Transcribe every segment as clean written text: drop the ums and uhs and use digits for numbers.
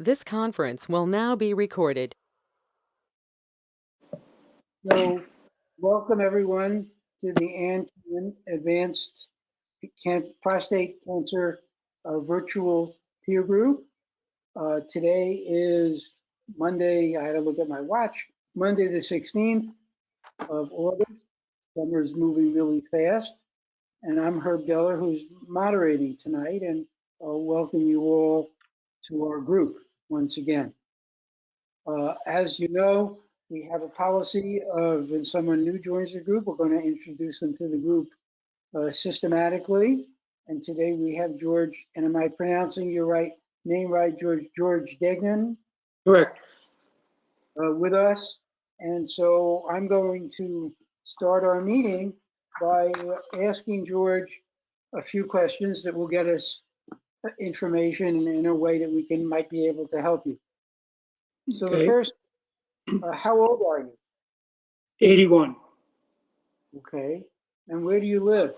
This conference will now be recorded. So, welcome everyone to the Advanced Prostate Cancer virtual peer group. Today is Monday, I had to look at my watch, Monday the 16th of August. Summer's moving really fast. And I'm Herb Geller, who's moderating tonight, and I'll welcome you all to our group once again. As you know, we have a policy of when someone new joins the group, we're going to introduce them to the group systematically. And today we have George, and am I pronouncing your name right, George Degnan? Correct. With us. And so I'm going to start our meeting by asking George a few questions that will get us information in a way that we might be able to help you. So Okay. the first, how old are you? 81. Okay. And where do you live?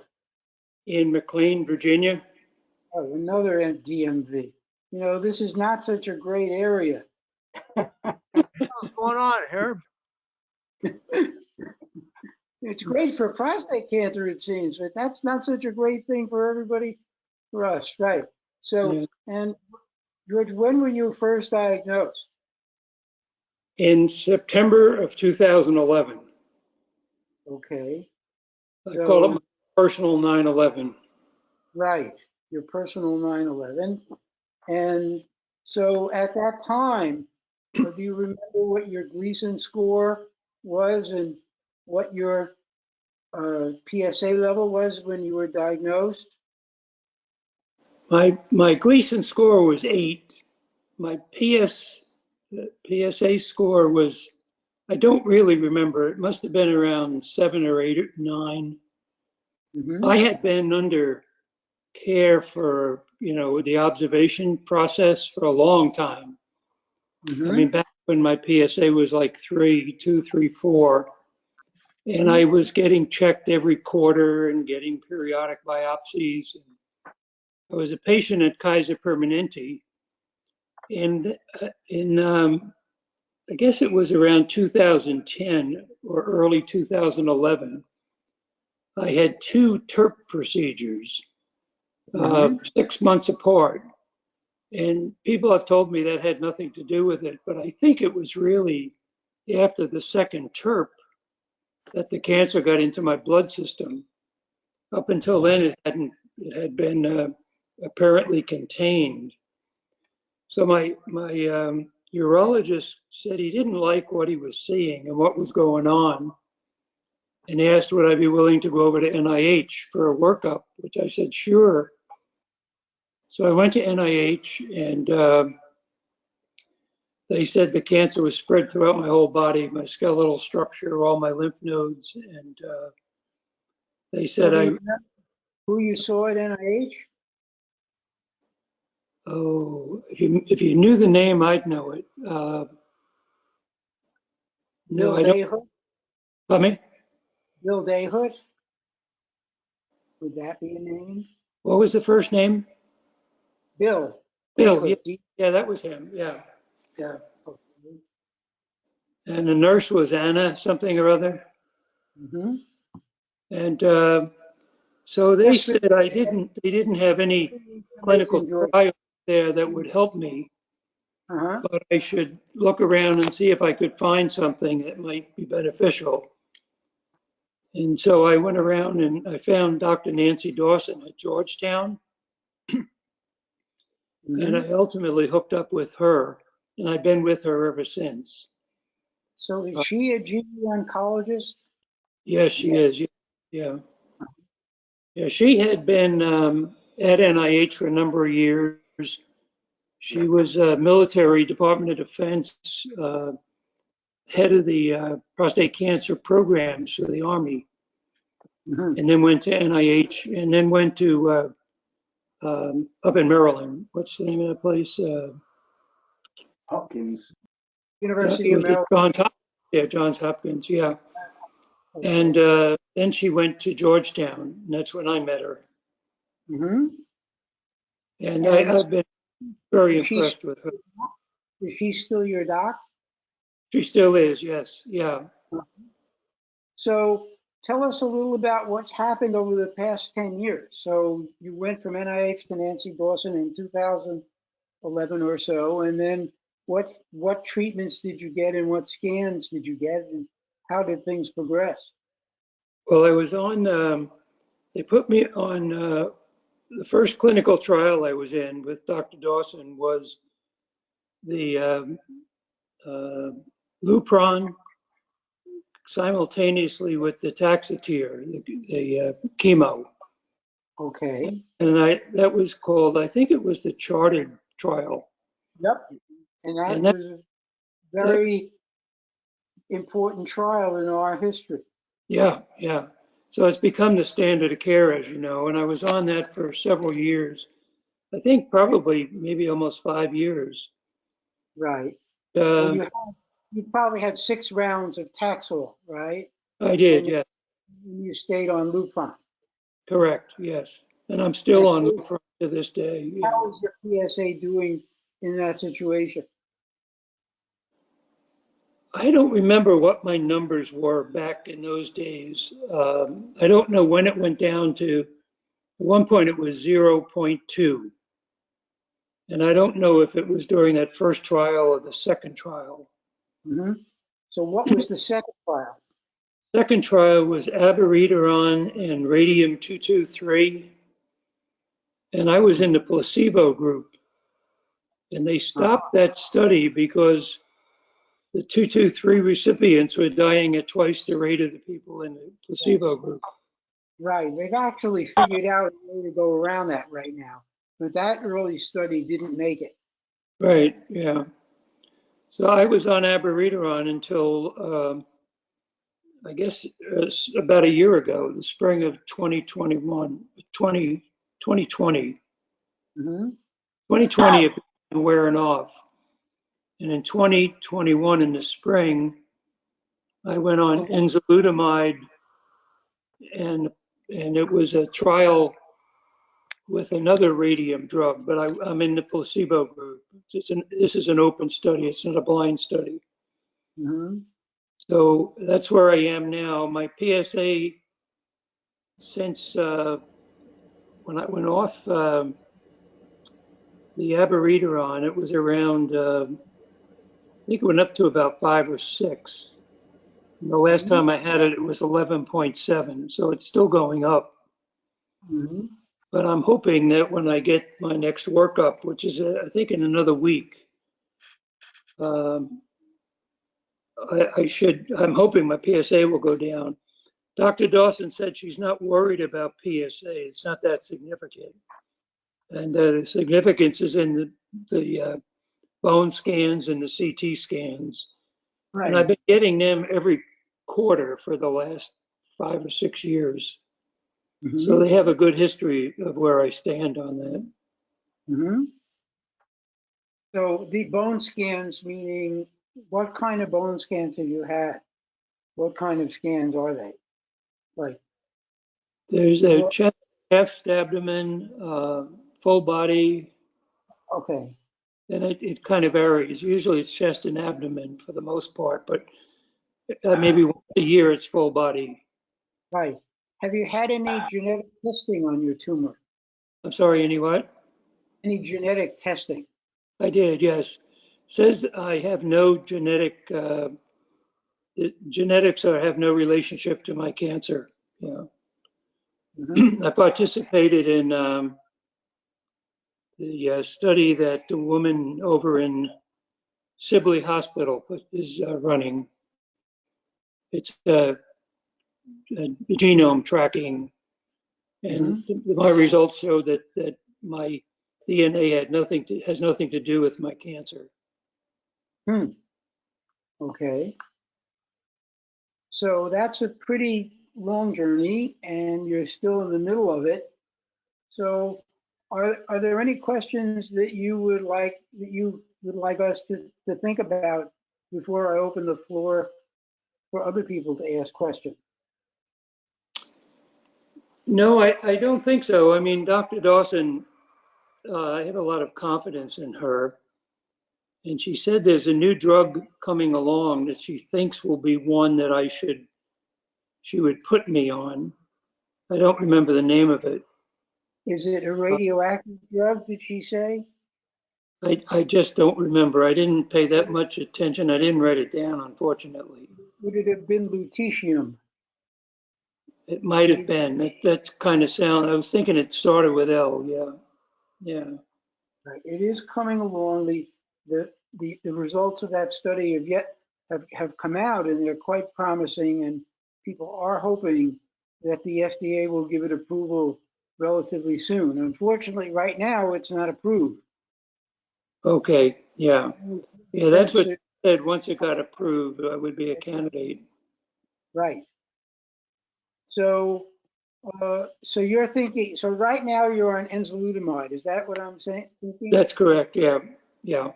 In McLean, Virginia. Oh, another DMV. You know, this is not such a great area. What's going on, Herb? It's great for prostate cancer, it seems, but that's not such a great thing for everybody, for us, right? So, Yeah. And George, when were you first diagnosed? In September of 2011. Okay. I call it my personal 9/11. Right, your personal 9/11. And so at that time, do you remember what your Gleason score was and what your PSA level was when you were diagnosed? My Gleason score was 8. My PSA score was, I don't really remember. It must have been around 7 or 8 or 9. Mm-hmm. I had been under care for, the observation process for a long time. Mm-hmm. I mean, back when my PSA was like 2, 3, 4, and I was getting checked every quarter and getting periodic biopsies. I was a patient at Kaiser Permanente, and I guess it was around 2010 or early 2011, I had 2 TURP procedures, 6 months apart. And people have told me that had nothing to do with it, but I think it was really after the second TURP that the cancer got into my blood system. Up until then, it had been apparently contained. So my urologist said he didn't like what he was seeing and what was going on, and asked would I be willing to go over to NIH for a workup, which I said sure. So I went to NIH, and they said the cancer was spread throughout my whole body, my skeletal structure, all my lymph nodes, and they said who you saw at NIH? Oh, if you knew the name, I'd know it. No, Bill I don't. Dayhood? Pardon me? Bill Dayhood? Would that be a name? What was the first name? Bill. Bill. Dayhood. Yeah, that was him. Yeah. Okay. And the nurse was Anna something or other. Mm-hmm. And so they said they didn't have any clinical trial there that would help me, but I should look around and see if I could find something that might be beneficial. And so I went around and I found Dr. Nancy Dawson at Georgetown. And I ultimately hooked up with her, and I've been with her ever since. So is she a GE oncologist? Yes, she is. Yeah. Yeah, she had been at NIH for a number of years. She was military Department of Defense head of the prostate cancer programs for the Army, and then went to NIH, and then went to up in Maryland. What's the name of that place? Hopkins. University of Maryland. Johns Hopkins, yeah. Okay. And then she went to Georgetown, and that's when I met her. Mm-hmm. And I've been very impressed with her. Is she still your doc? She still is, yes, yeah. So tell us a little about what's happened over the past 10 years. So you went from NIH to Nancy Dawson in 2011 or so, and then what treatments did you get and what scans did you get and how did things progress? Well, I was on, they put me on, the first clinical trial I was in with Dr. Dawson was the Lupron simultaneously with the Taxotere, the chemo. Okay. And that was called, I think it was the Charted trial. Yep. And that was a very important trial in our history. Yeah, yeah. So it's become the standard of care, as you know, and I was on that for several years. I think probably maybe almost 5 years. Right. Well, you probably had 6 rounds of Taxol, right? I did, yeah. And you stayed on Lupron. Correct, yes. And I'm still on Lupron to this day. Yeah. How is your PSA doing in that situation? I don't remember what my numbers were back in those days. I don't know when it went down to, at one point it was 0.2. And I don't know if it was during that first trial or the second trial. Mm-hmm. So what was the second trial? Second trial was abiraterone and radium-223. And I was in the placebo group. And they stopped that study because the 223 recipients were dying at twice the rate of the people in the placebo group. Right. They've actually figured out a way to go around that right now. But that early study didn't make it. Right, yeah. So I was on abiraterone until, I guess, about a year ago, the spring of 2021, 2020. Mm-hmm. 2020, it began wearing off. And in 2021, in the spring, I went on enzalutamide, and it was a trial with another radium drug, but I'm in the placebo group. This is an open study. It's not a blind study. Mm-hmm. So that's where I am now. My PSA since when I went off the abiraterone, it was around, I think it went up to about 5 or 6. And the last time I had it, it was 11.7. So it's still going up. Mm-hmm. But I'm hoping that when I get my next workup, which is, I think, in another week, I'm hoping my PSA will go down. Dr. Dawson said she's not worried about PSA. It's not that significant. And the significance is in the bone scans and the CT scans. Right. And I've been getting them every quarter for the last 5 or 6 years. Mm-hmm. So they have a good history of where I stand on that. Mm-hmm. So the bone scans, meaning what kind of bone scans have you had? What kind of scans are they? Like, There's a chest, abdomen, full body, okay. and it kind of varies. Usually it's chest and abdomen for the most part, but maybe once a year it's full body. Right. Have you had any genetic testing on your tumor? I'm sorry, any what? Any genetic testing? I did, yes. Says I have no genetic, genetics have no relationship to my cancer. Yeah. Mm-hmm. I participated in the study that the woman over in Sibley Hospital is running. It's a genome tracking, and my results show that my DNA has nothing to do with my cancer. Okay. So that's a pretty long journey, and you're still in the middle of it. So, are there any questions that you would like us to think about before I open the floor for other people to ask questions? No, I don't think so. I mean, Dr. Dawson, I have a lot of confidence in her. And she said there's a new drug coming along that she thinks will be one that she would put me on. I don't remember the name of it. Is it a radioactive drug, did she say? I just don't remember. I didn't pay that much attention. I didn't write it down, unfortunately. Would it have been lutetium? It might have been. That's kind of sound. I was thinking it started with L. Yeah. Yeah. Right. It is coming along. The results of that study have come out, and they're quite promising, and people are hoping that the FDA will give it approval relatively soon. Unfortunately, right now it's not approved. Okay. Yeah. Yeah. That's what it said. Once it got approved, I would be a candidate. Right. So, so you're thinking. So right now you're on enzalutamide. Is that what I'm saying? Thinking? That's correct. Yeah. Yeah.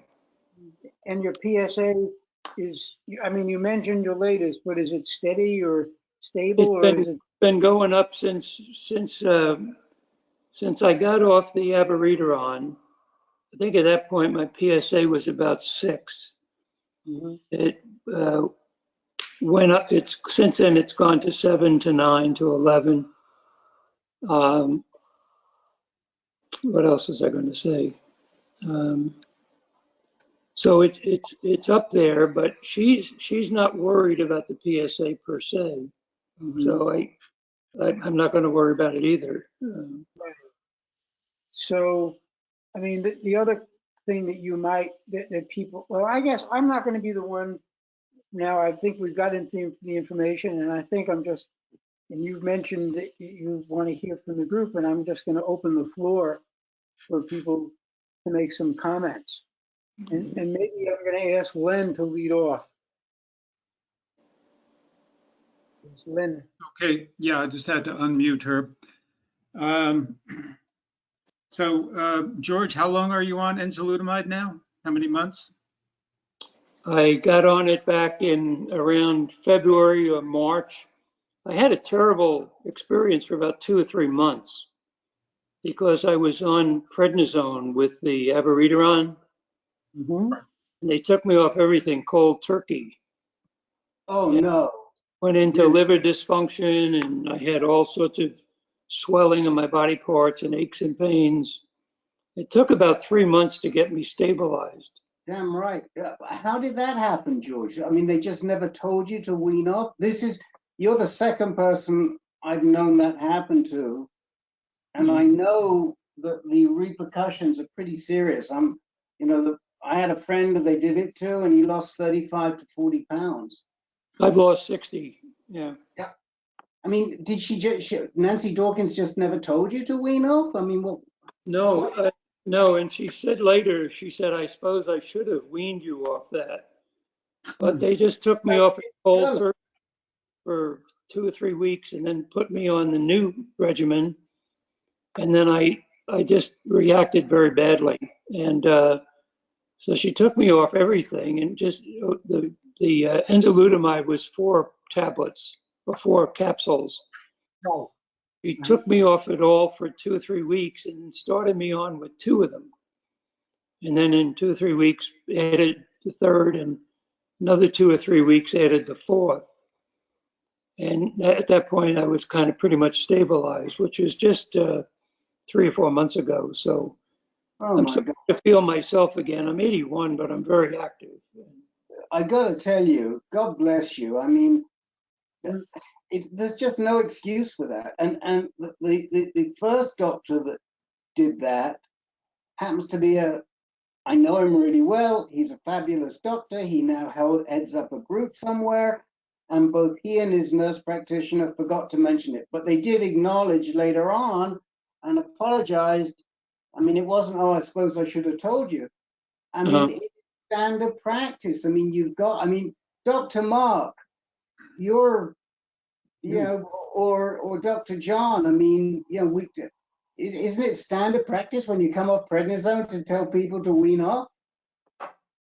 And your PSA is. I mean, you mentioned your latest, but is it steady or stable, or is it been going up since I got off the abiraterone? I think at that point my PSA was about 6. Mm-hmm. It went up. Since then it's gone to 7 to 9 to 11. What else was I going to say? So it's up there, but she's not worried about the PSA per se. Mm-hmm. So I'm not going to worry about it either. Right. So, I mean, the other thing that you might, that people, well, I guess I'm not going to be the one now. I think we've got into the information, and I think I'm just, and you've mentioned that you want to hear from the group, and I'm just going to open the floor for people to make some comments. And maybe I'm going to ask Len to lead off. It's Len. Okay, yeah, I just had to unmute her. George, how long are you on enzalutamide now? How many months? I got on it back in around February or March. I had a terrible experience for about 2 or 3 months because I was on prednisone with the abiraterone, Mm-hmm. and they took me off everything cold turkey. Oh, and no. Went into liver dysfunction, and I had all sorts of swelling in my body parts and aches and pains. It took about 3 months to get me stabilized. Damn right. How did that happen, George? I mean, they just never told you to wean off? You're the second person I've known that happen to. And I know that the repercussions are pretty serious. I had a friend that they did it to, and he lost 35 to 40 pounds. I've lost 60. Yeah. Yeah. I mean, did Nancy Dawkins just never told you to wean off? I mean, what? No, no. And she said later, I suppose I should have weaned you off that. But they just took me off cold turkey for 2 or 3 weeks and then put me on the new regimen. And then I just reacted very badly. And so she took me off everything, and just the enzalutamide was 4 tablets or 4 capsules. Oh. She took me off it all for 2 or 3 weeks and started me on with 2 of them. And then in 2 or 3 weeks added the 3rd, and another 2 or 3 weeks added the 4th. And at that point I was kind of pretty much stabilized, which was just 3 or 4 months ago. So I'm starting to feel myself again. I'm 81, but I'm very active. I got to tell you, God bless you. I mean, there's just no excuse for that. And the first doctor that did that happens to be I know him really well. He's a fabulous doctor. He now heads up a group somewhere. And both he and his nurse practitioner forgot to mention it. But they did acknowledge later on and apologized. I mean, it wasn't, oh, I suppose I should have told you. I mean, it's standard practice. I mean, Dr. Mark, you're, or Dr. John, I mean, isn't it standard practice when you come off prednisone to tell people to wean off?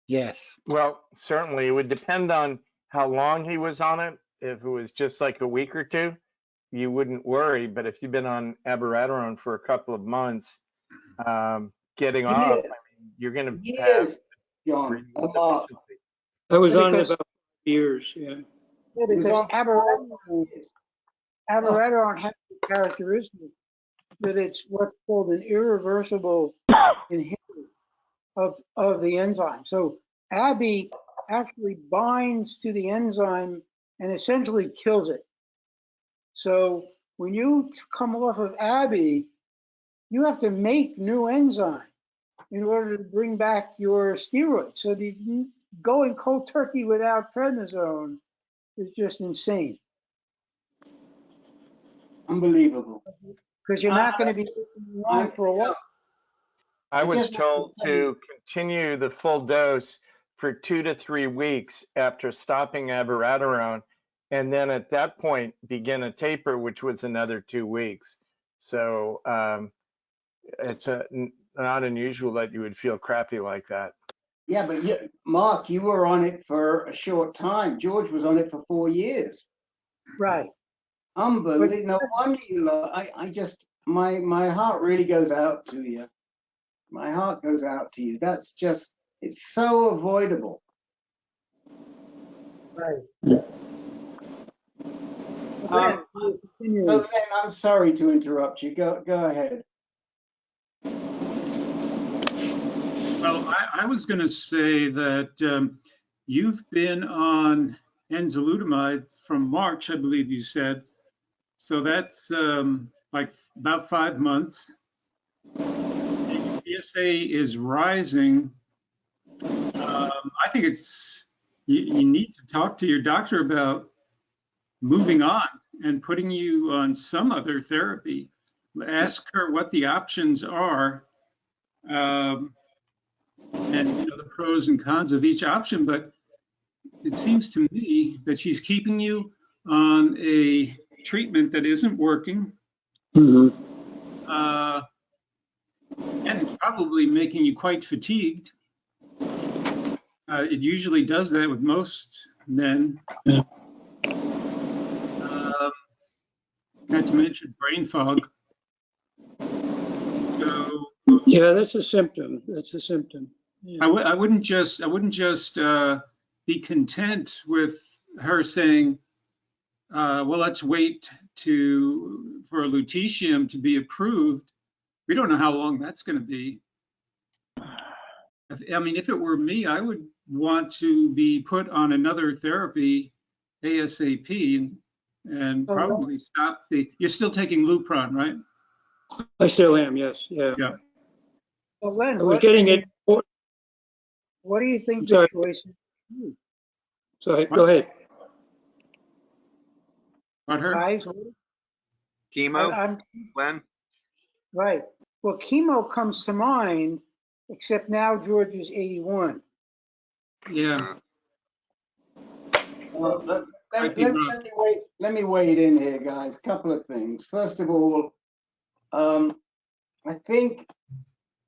Yes. Well, certainly it would depend on how long he was on it. If it was just like a week or 2, you wouldn't worry. But if you've been on abiraterone for a couple of months, getting off, I mean, you're going to have John. renal Mark. deficiency. I was on it Because- about years, yeah. Yeah, It was because on- abiraterone has the characteristic that it's what's called an irreversible inhibitor of the enzyme. So Abi actually binds to the enzyme and essentially kills it. So when you come off of Abi, you have to make new enzyme in order to bring back your steroids. So going cold turkey without prednisone is just insane, Unbelievable. because you're not going to be on for a while. I I was just have to told say- to continue the full dose for 2 to 3 weeks after stopping abiraterone, and then at that point begin a taper, which was another 2 weeks. So it's not unusual that you would feel crappy like that. Yeah, but Mark, you were on it for a short time. George was on it for 4 years. Right. Unbelievable. No wonder you I just, my heart really goes out to you. My heart goes out to you. That's just, it's so avoidable. Right. Um, Continue. So Len, I'm sorry to interrupt you. Go ahead. Well, I was going to say that you've been on enzalutamide from March, I believe you said. So that's like about 5 months. And your PSA is rising. I think you need to talk to your doctor about moving on and putting you on some other therapy. Ask her what the options are. And the pros and cons of each option, but it seems to me that she's keeping you on a treatment that isn't working, Mhm. and it's probably making you quite fatigued. It usually does that with most men. Not to mention brain fog. So Yeah, that's a symptom. That's a symptom. Yeah. I wouldn't just be content with her saying, well, let's wait for lutetium to be approved. We don't know how long that's going to be. If it were me, I would want to be put on another therapy ASAP and probably stop you're still taking Lupron, right? I still am, yes, yeah. Yeah. Well, Len, I was getting it. what do you think I'm the sorry. choice is? Sorry, go ahead. What her? Guys, Chemo, Len? right. Well, chemo comes to mind, except now George is 81. Yeah. Let me wade in here, guys. Couple of things. First of all, I think,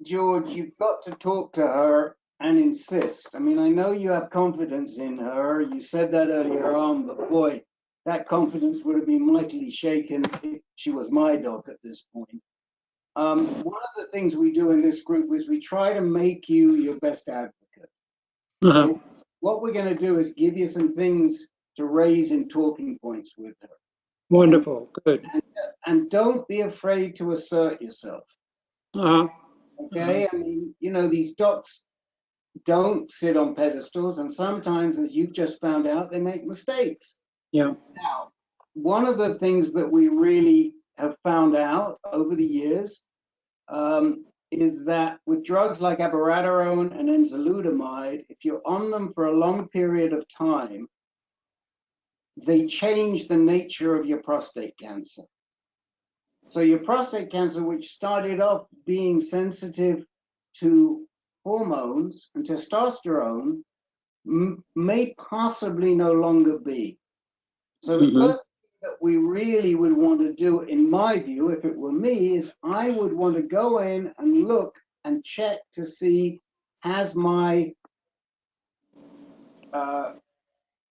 George, you've got to talk to her and insist. I mean, I know you have confidence in her. You said that earlier on, but boy, that confidence would have been mightily shaken if she was my doc at this point. One of the things we do in this group is we try to make you your best advocate. So what we're going to do is give you some things to raise in talking points with her. Wonderful, good. And don't be afraid to assert yourself. Okay, I mean, these docs don't sit on pedestals, and sometimes, as you've just found out, they make mistakes. Yeah. Now, one of the things that we really have found out over the years is that with drugs like abiraterone and enzalutamide, if you're on them for a long period of time, they change the nature of your prostate cancer. So your prostate cancer, which started off being sensitive to hormones and testosterone, may possibly no longer be. So the first thing that we really would want to do, in my view, if it were me, is I would want to go in and look and check to see, has my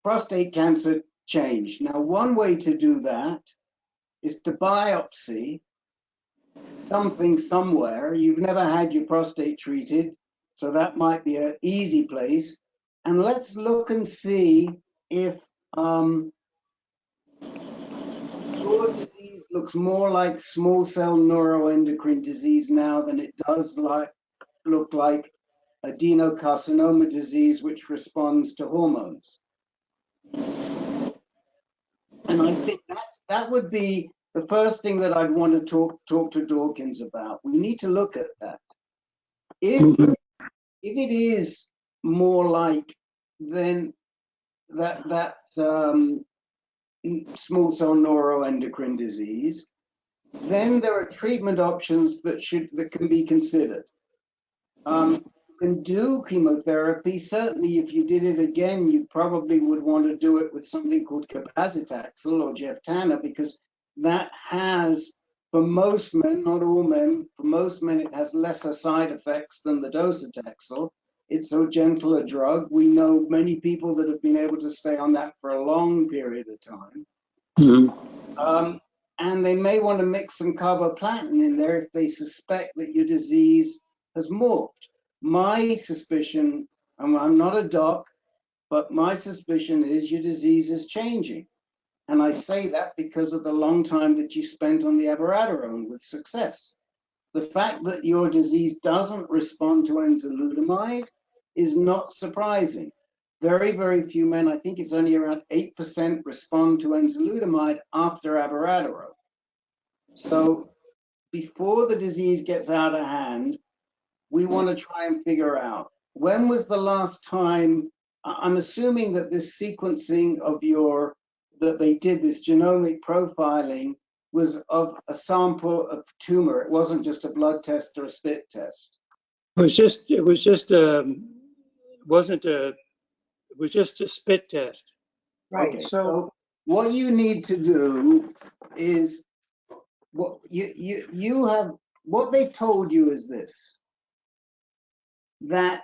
prostate cancer changed? Now, one way to do that is to biopsy something somewhere. You've never had your prostate treated. So that might be an easy place. And let's look and see if your disease looks more like small cell neuroendocrine disease now than it does look like adenocarcinoma disease, which responds to hormones. And I think that would be the first thing that I'd want to talk to Dawkins about. We need to look at that. If it is more like then that small cell neuroendocrine disease, then there are treatment options that can be considered. You can do chemotherapy. Certainly, if you did it again, you probably would want to do it with something called cabazitaxel or Jeftana, because that has, for most men, not all men, for most men, it has lesser side effects than the docetaxel. It's so gentle a drug. We know many people that have been able to stay on that for a long period of time. And they may want to mix some carboplatin in there if they suspect that your disease has morphed. My suspicion, I'm not a doc, but my suspicion is your disease is changing. And I say that because of the long time that you spent on the abiraterone with success. The fact that your disease doesn't respond to enzalutamide is not surprising. Very, very few men, I think it's only around 8% respond to enzalutamide after abiraterone. So before the disease gets out of hand, we want to try and figure out, when was the last time, I'm assuming that this sequencing of that they did, this genomic profiling, was of a sample of tumor. It wasn't just a blood test or a spit test. It was just a spit test. Right. Okay, So what you need to do is, what you have, what they told you is this, that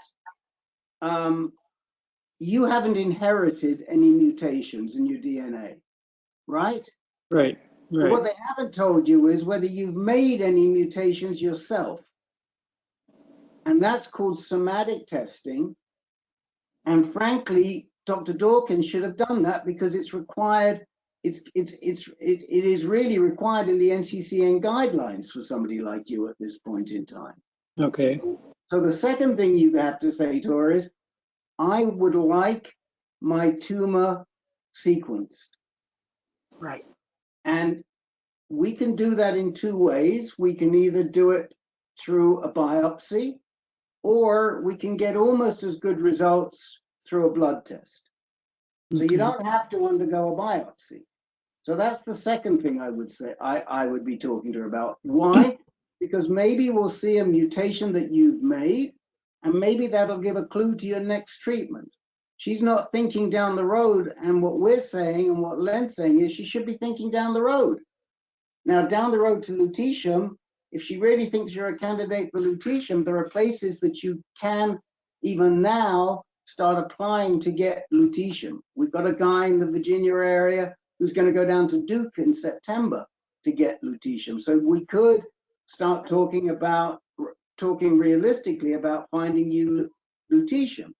you haven't inherited any mutations in your DNA, right? Right. But what they haven't told you is whether you've made any mutations yourself. And that's called somatic testing. And frankly, Dr. Dawkins should have done that because it's required. It is really required in the NCCN guidelines for somebody like you at this point in time. Okay. So the second thing you have to say to her is, I would like my tumor sequenced. right. And we can do that in two ways. We can either do it through a biopsy, or we can get almost as good results through a blood test. So you don't have to undergo a biopsy. So that's the second thing I would say, I would be talking to her about. Why? Because maybe we'll see a mutation that you've made, and maybe that'll give a clue to your next treatment. She's not thinking down the road, and what we're saying and what Len's saying is she should be thinking down the road. Now, down the road to lutetium, if she really thinks you're a candidate for lutetium, there are places that you can, even now, start applying to get lutetium. We've got a guy in the Virginia area who's going to go down to Duke in September to get lutetium. So we could start talking realistically about finding you lutetium.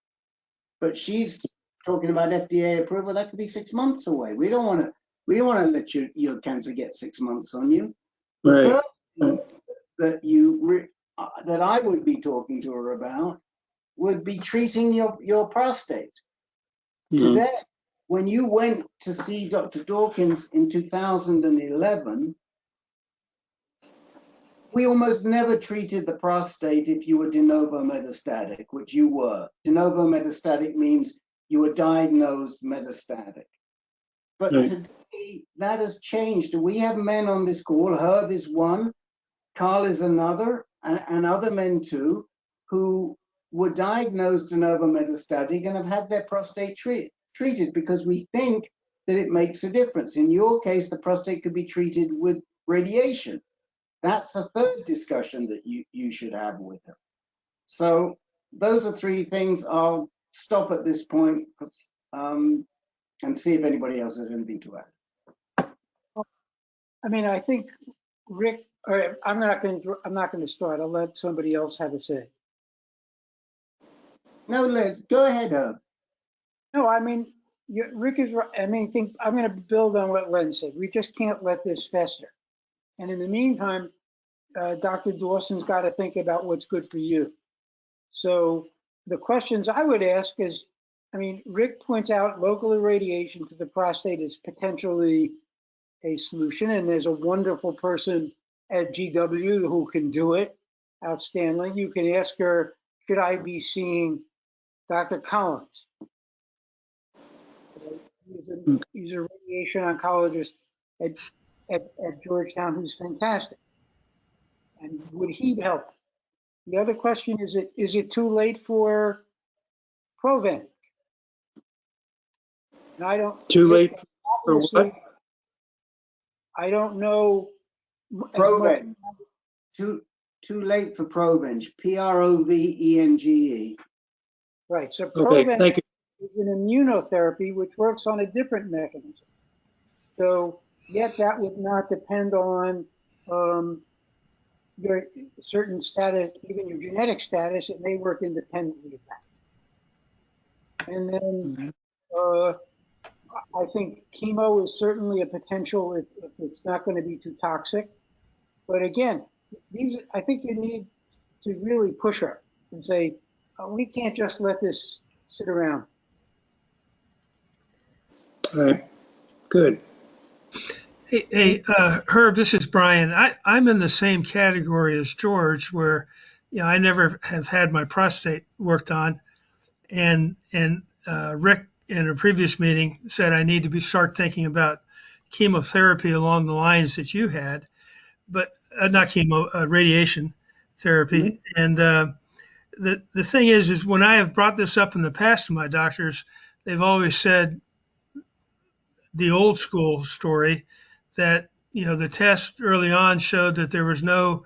But she's talking about FDA approval. That could be 6 months away. We don't want to let your cancer get 6 months on you. The third thing that I would be talking to her about would be treating your prostate. Today, when you went to see Dr. Dawkins in 2011, we almost never treated the prostate if you were de novo metastatic, which you were. De novo metastatic means you were diagnosed metastatic. But today, that has changed. We have men on this call, Herb is one, Carl is another, and other men too, who were diagnosed de novo metastatic and have had their prostate treated because we think that it makes a difference. In your case, the prostate could be treated with radiation. That's a third discussion that you should have with her. So those are three things. I'll stop at this point and see if anybody else has anything to add. I mean, I think Rick, or I'm not going to start. I'll let somebody else have a say. No, Liz, go ahead, Herb. No, I mean, Rick is right. I mean, I'm going to build on what Len said. We just can't let this fester. And in the meantime, Dr. Dawson's got to think about what's good for you. So the questions I would ask is, I mean, Rick points out local irradiation to the prostate is potentially a solution, and there's a wonderful person at GW who can do it outstandingly. You can ask her, should I be seeing Dr. Collins? He's a radiation oncologist at Georgetown who's fantastic. And would he help? The other question is it too late for Provenge? And I don't. Too late for what? I don't know. Provenge. Too late for Provenge. Provenge. Right. So Okay, Provenge thank you. is an immunotherapy which works on a different mechanism. So yet that would not depend on your certain status, even your genetic status. It may work independently of that. And then I think chemo is certainly a potential if it's not going to be too toxic. But again, I think you need to really push her and say, we can't just let this sit around. All right, good. Hey, Herb, this is Brian. I'm in the same category as George, where I never have had my prostate worked on, and Rick in a previous meeting said I need to start thinking about chemotherapy along the lines that you had, but not chemo, radiation therapy. Mm-hmm. And the thing is when I have brought this up in the past to my doctors, they've always said the old school story that the test early on showed that there was no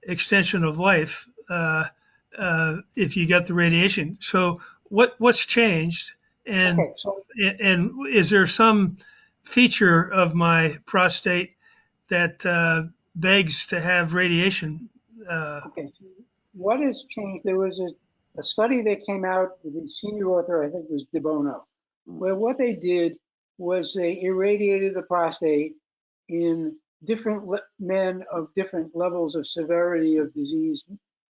extension of life if you get the radiation. So what's changed, and okay, so, and is there some feature of my prostate that begs to have radiation? Okay, so what has changed? There was a study that came out with the senior author, I think it was De Bono, where what they did was they irradiated the prostate in different men of different levels of severity of disease,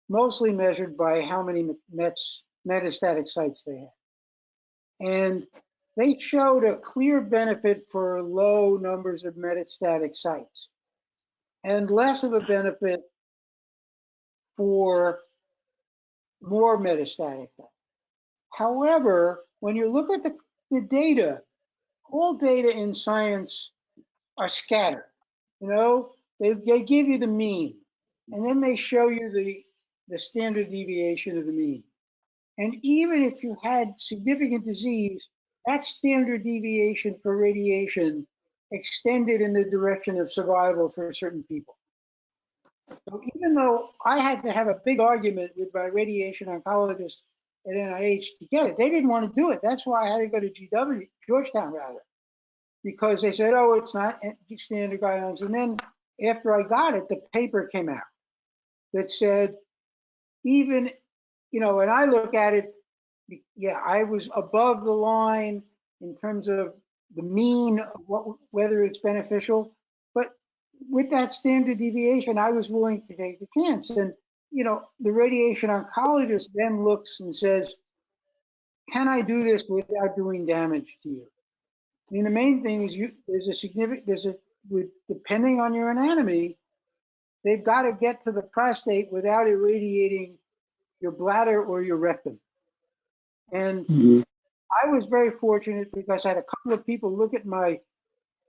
mostly measured by how many metastatic sites they had. And they showed a clear benefit for low numbers of metastatic sites and less of a benefit for more metastatic sites. However, when you look at the data, all data in science are scattered. They give you the mean, and then they show you the standard deviation of the mean. And even if you had significant disease, that standard deviation for radiation extended in the direction of survival for certain people. So even though I had to have a big argument with my radiation oncologist at NIH to get it, they didn't want to do it. That's why I had to go to Georgetown rather, because they said, oh, it's not standard guidelines. And then after I got it, the paper came out that said, even, when I look at it, yeah, I was above the line in terms of the mean of whether it's beneficial. But with that standard deviation, I was willing to take the chance. And, the radiation oncologist then looks and says, can I do this without doing damage to you? I mean, the main thing is depending on your anatomy, they've got to get to the prostate without irradiating your bladder or your rectum. And I was very fortunate because I had a couple of people look at my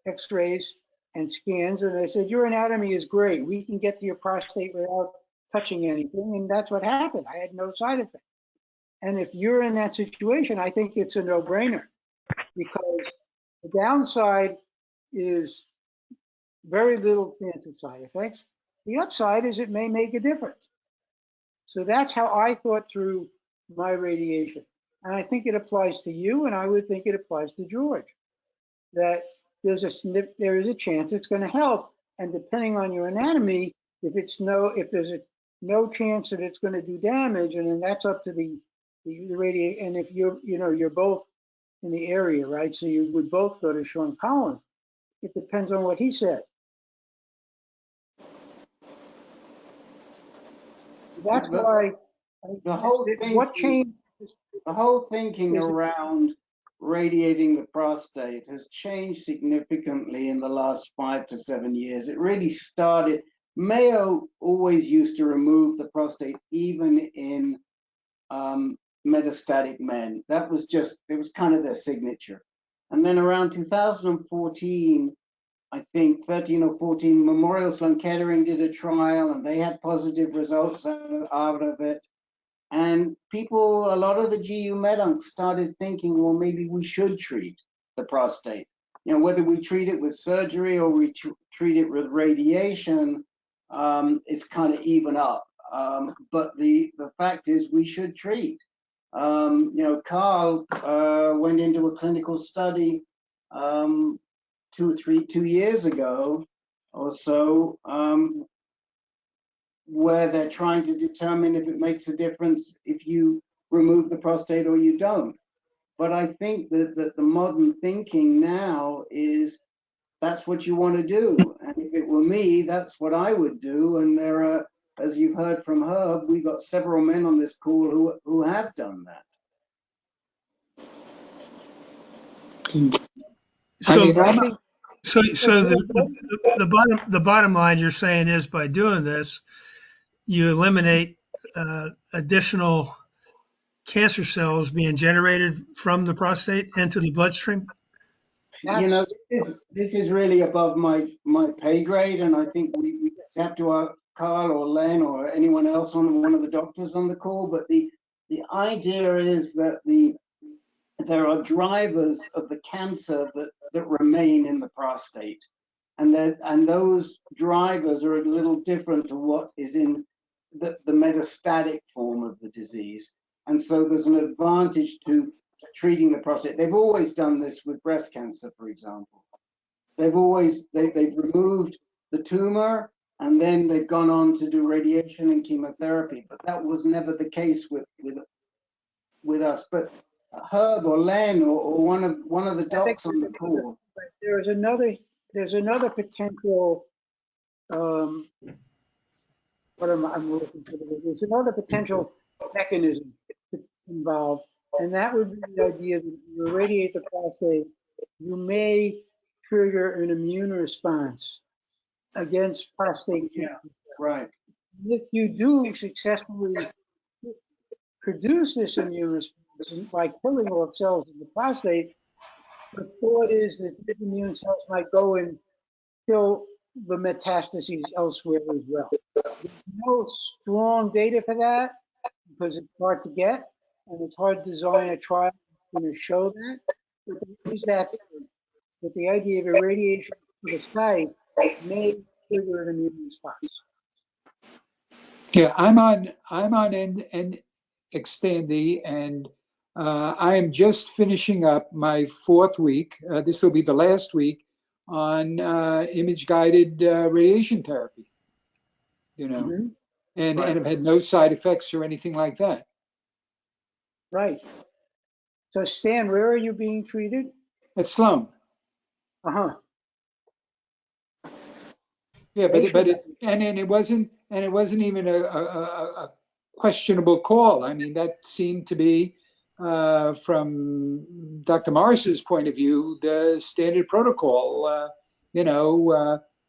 x-rays and scans, and they said, your anatomy is great. We can get to your prostate without touching anything. And that's what happened. I had no side effects. And if you're in that situation, I think it's a no-brainer, because the downside is very little chance of side effects. The upside is it may make a difference. So that's how I thought through my radiation. And I think it applies to you, and I would think it applies to George, that there is a chance it's going to help. And depending on your anatomy, if there's no chance that it's going to do damage, and then that's up to the the radiation, and if you're both in the area, right? So you would both go to Sean Collins. It depends on what he said. That's why the whole thing. What changed? The whole thinking around radiating the prostate has changed significantly in the last 5 to 7 years. It really started. Mayo always used to remove the prostate, even in metastatic men. That was it was kind of their signature. And then around 2014, I think 13 or 14, Memorial Sloan Kettering did a trial, and they had positive results out of it. And people, a lot of the GU medoncs started thinking, well, maybe we should treat the prostate. Whether we treat it with surgery or we treat it with radiation, it's kind of even up. But the fact is we should treat. Carl went into a clinical study 2 years ago or so, where they're trying to determine if it makes a difference if you remove the prostate or you don't. But I think that the modern thinking now is that's what you want to do. And if it were me, that's what I would do. And there are, as you've heard from Herb, we've got several men on this call who have done that. So, the bottom line you're saying is by doing this, you eliminate additional cancer cells being generated from the prostate into the bloodstream? This is really above my pay grade, and I think we have to ask Carl or Len or anyone else on one of the doctors on the call. But the idea is that there are drivers of the cancer that remain in the prostate, and those drivers are a little different to what is in the metastatic form of the disease. And so there's an advantage to treating the prostate. They've always done this with breast cancer, for example. They've removed the tumor, and then they've gone on to do radiation and chemotherapy. But that was never the case with us. But Herb or Len or one of the docs on the call. There's another potential. What am I looking for? There's another potential mechanism involved, and that would be the idea that if you irradiate the prostate, you may trigger an immune response against prostate cancer. Right. If you do successfully produce this immune response by killing off cells in the prostate, the thought is that these immune cells might go and kill the metastases elsewhere as well. There's no strong data for that because it's hard to get and it's hard to design a trial that's going to show that. But there is that the idea of irradiation to the site may trigger an immune response. Yeah, I'm on Xtandi, and I am just finishing up my 4th week. This will be the last week on image-guided radiation therapy. And I've had no side effects or anything like that. Right. So Stan, where are you being treated? At Sloan. Uh-huh. Yeah, but it wasn't even a questionable call. I mean, that seemed to be from Dr. Morris's point of view the standard protocol.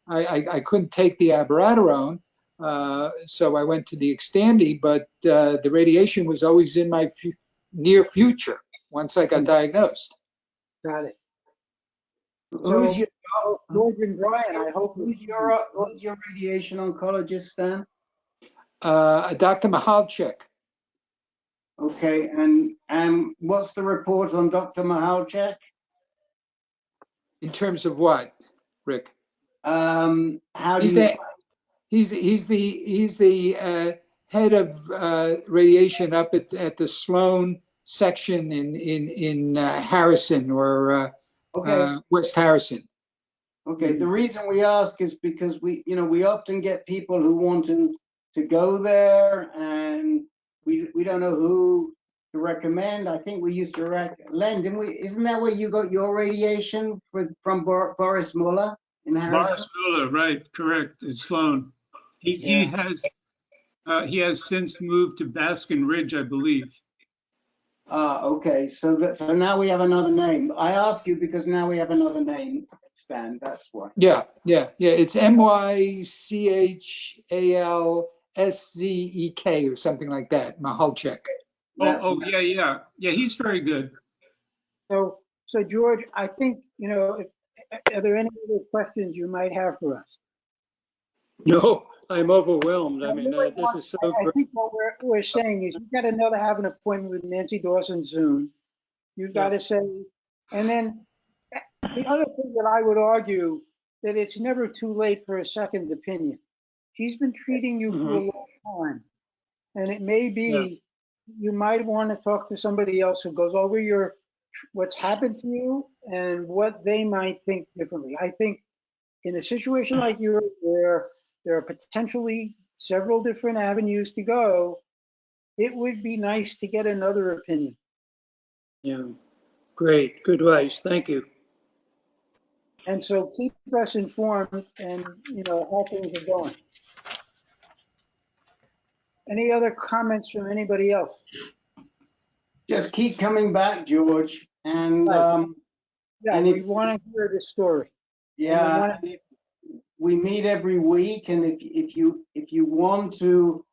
I couldn't take the abiraterone, so I went to the Xtandi, but the radiation was always in my near future once I got diagnosed. Got it. Who's your George and Brian? I hope who's your radiation oncologist, Stan? Dr. Mychalczak. Okay, and what's the report on Dr. Mychalczak? In terms of what, Rick? How do He's the head of radiation up at the Sloan section in Harrison or West Harrison. Okay, the reason we ask is because we often get people who want to go there, and we don't know who to recommend. I think we used to Len, didn't we? Isn't that where you got your radiation from Borys Mychalczak in Harrison? Boris Mueller, right, correct. It's Sloan. He has since moved to Baskin Ridge, I believe. Okay. So now we have another name. I ask you because now we have another name. Stan, that's why. Yeah. It's Mychalczak or something like that. Mychalczak. Yeah. He's very good. So George, I think, are there any other questions you might have for us? No, I'm overwhelmed. I mean, this is so I great. think what we're saying is you've got to have an appointment with Nancy Dawson soon. You've got to say, and then the other thing that I would argue that it's never too late for a second opinion. She's been treating you for a long time, and it may be you might want to talk to somebody else who goes over what's happened to you and what they might think differently. I think in a situation like yours where there are potentially several different avenues to go, it would be nice to get another opinion. Yeah, great, good advice. Thank you. And so keep us informed and how things are going. Any other comments from anybody else? Just keep coming back, George. And right. We want to hear the story. Yeah, we meet every week, and if you want to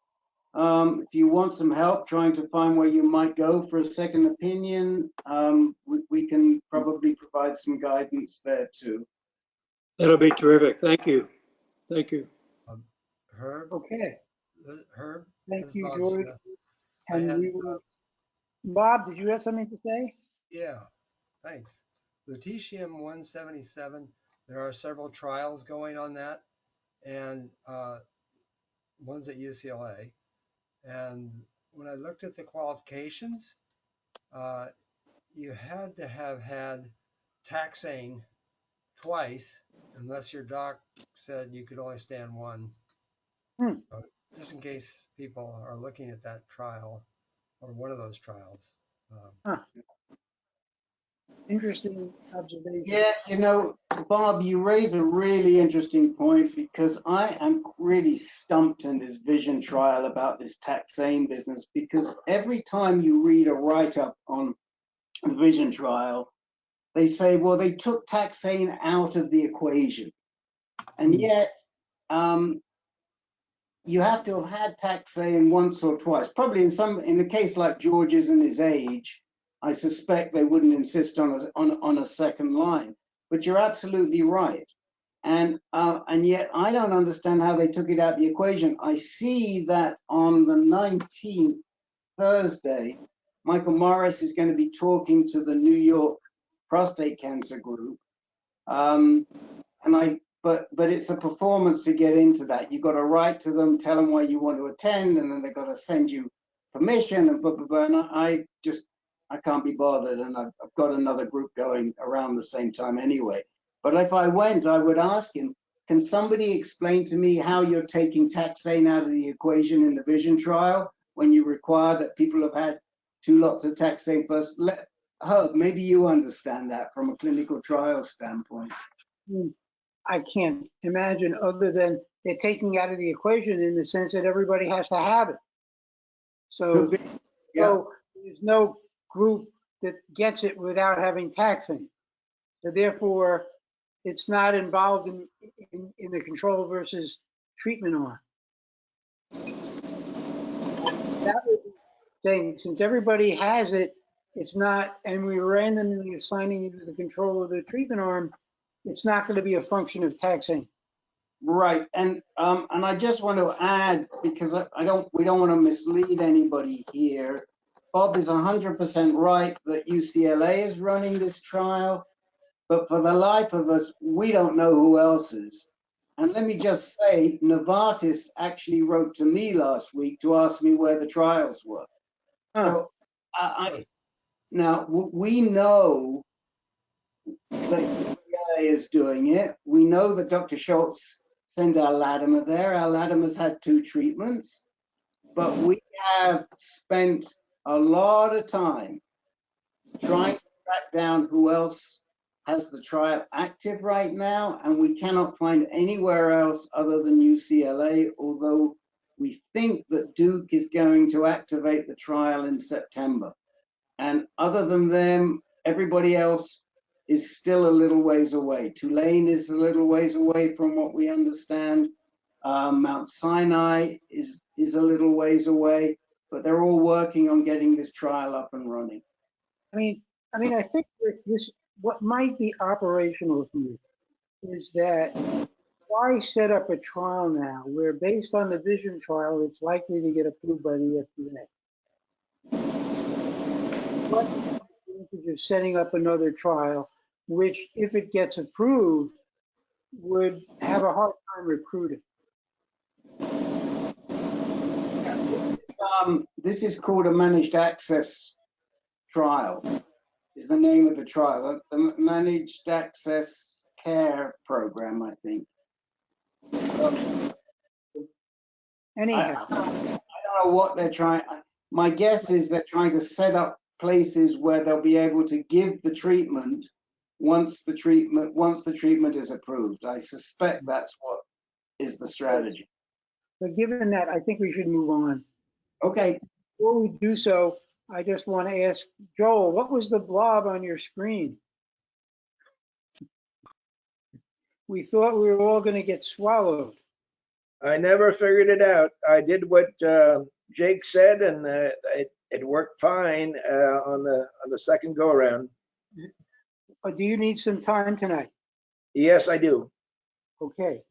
if you want some help trying to find where you might go for a second opinion, we can probably provide some guidance there too. That'll be terrific. Thank you. Thank you. Herb. Okay. Herb. Thank you, George. And Bob, did you have something to say? Yeah, thanks. Lutetium-177, there are several trials going on that, and one's at UCLA. And when I looked at the qualifications, you had to have had taxane twice, unless your doc said you could only stand one. Just in case people are looking at that trial or one of those trials. Interesting observation. Yeah, Bob, you raise a really interesting point because I am really stumped in this vision trial about this taxane business, because every time you read a write-up on the vision trial, they say, well, they took taxane out of the equation. And yet, you have to have had taxane once or twice. Probably in a case like George's and his age, I suspect they wouldn't insist on a second line. But you're absolutely right. And yet I don't understand how they took it out of the equation. I see that on the 19th, Thursday, Michael Morris is going to be talking to the New York prostate cancer group. But it's a performance to get into that. You've got to write to them, tell them why you want to attend, and then they've got to send you permission and blah, blah, blah. And I can't be bothered, and I've got another group going around the same time anyway. But if I went, I would ask him, can somebody explain to me how you're taking taxane out of the equation in the vision trial when you require that people have had 2 lots of taxane first? Herb, maybe you understand that from a clinical trial standpoint. I can't imagine other than they're taking out of the equation in the sense that everybody has to have it. So, so there's no group that gets it without having taxane. So therefore, it's not involved in the control versus treatment arm. That would be the thing. Since everybody has it, it's not, and we randomly assigning you to the control of the treatment arm, it's not going to be a function of taxane. Right, and I just want to add, because we don't want to mislead anybody here. Bob is 100% right that UCLA is running this trial, but for the life of us, we don't know who else is. And let me just say, Novartis actually wrote to me last week to ask me where the trials were. So now we know that UCLA is doing it. We know that Dr. Schultz sent our Latimer there. Our Latimer's had 2 treatments, but we have spent a lot of time trying to track down who else has the trial active right now, and we cannot find anywhere else other than UCLA, although we think that Duke is going to activate the trial in September. And other than them, everybody else is still a little ways away. Tulane is a little ways away from what we understand. Mount Sinai is a little ways away, but they're all working on getting this trial up and running. I mean, I think this, what might be operational here is that why set up a trial now where based on the vision trial, it's likely to get approved by the FDA? What is setting up another trial, which if it gets approved, would have a hard time recruiting? This is called a managed access trial, is the name of the trial, the Managed Access Care Program, I think. Anyhow, I don't know what they're trying. My guess is they're trying to set up places where they'll be able to give the treatment once the treatment is approved. I suspect that's what is the strategy. but given that, I think we should move on. Okay. Before we do so, I just want to ask Joel, what was the blob on your screen? We thought we were all going to get swallowed. I never figured it out. I did what Jake said, and it worked fine on the second go around. Do you need some time tonight? Yes, I do. Okay.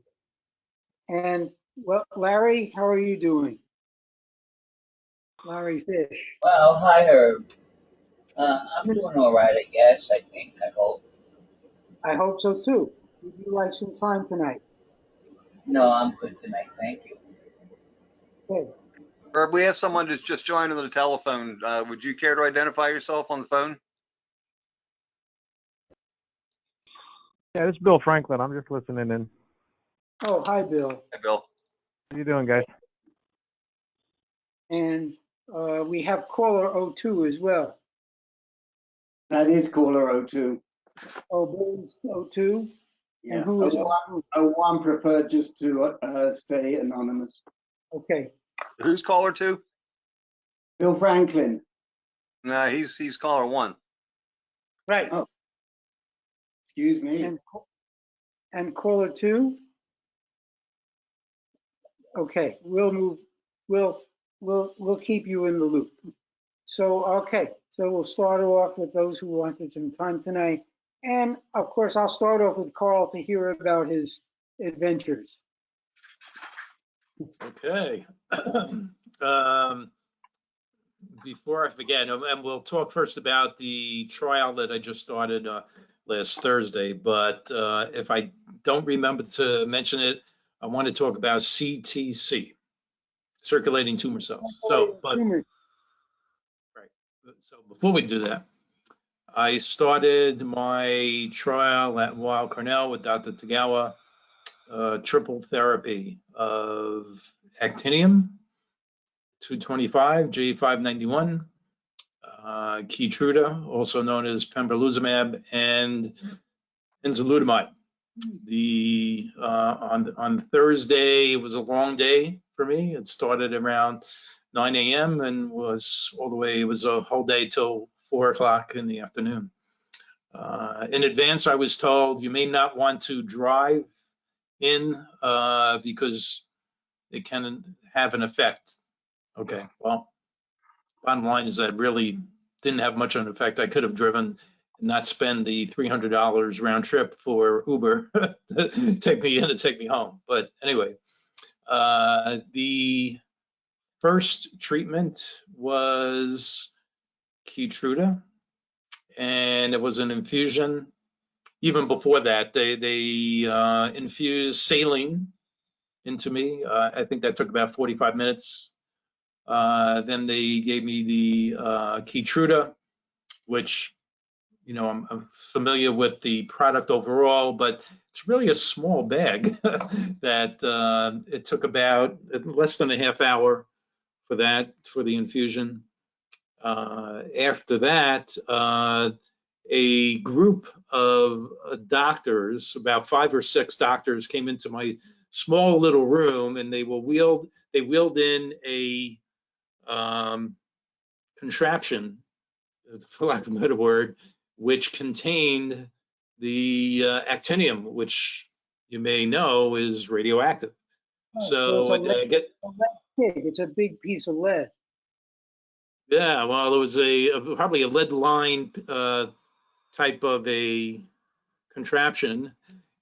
And well, Larry, how are you doing? Larry Fish. Well, hi, Herb. I'm doing all right, I guess. I think. I hope. I hope so too. Would you like some time tonight? No, I'm good tonight. Thank you. Okay. Herb, we have someone who's just joined on the telephone. Would you care to identify yourself on the phone? Yeah, this is Bill Franklin. I'm just listening in. Oh, hi, Bill. Hi, Bill. How you doing, guys? And we have caller 02 as well. That is caller 02. Oh, Bill's 02? Yeah. And who is 01 preferred just to stay anonymous. Okay. Who's caller 2? Bill Franklin. No, he's caller 1. Right. Oh. Excuse me. And caller 2? Okay, we'll move. We'll keep you in the loop. So okay, so we'll start off with those who wanted some time tonight, and of course I'll start off with Carl to hear about his adventures. Okay. Before I forget, and we'll talk first about the trial that I just started last Thursday, but if I don't remember to mention it, I want to talk about CTC, circulating tumor cells. So before we do that, I started my trial at Weill Cornell with Dr. Tagawa, triple therapy of actinium, 225, J591, Keytruda, also known as pembrolizumab, and enzalutamide. On Thursday, it was a long day for me. It started around 9 a.m. and was all the way, it was a whole day till 4 o'clock in the afternoon. In advance, I was told you may not want to drive in because it can have an effect. Okay, well, bottom line is that it really didn't have much of an effect. I could have driven and not spend the $300 round trip for Uber to take me in and take me home. But anyway, the first treatment was Keytruda, and it was an infusion. Even before that, they infused saline into me. I think that took about 45 minutes. Then they gave me the Keytruda, which, you know, I'm familiar with the product overall, but it's really a small bag that it took about less than a half hour for the infusion. After that, a group of doctors, about 5 or 6 doctors, came into my small little room, and they wheeled in a contraption, for lack of a better word, which contained the actinium, which you may know is radioactive. So it's So it's a big piece of lead. yeah, well, there was probably a lead line type of a contraption,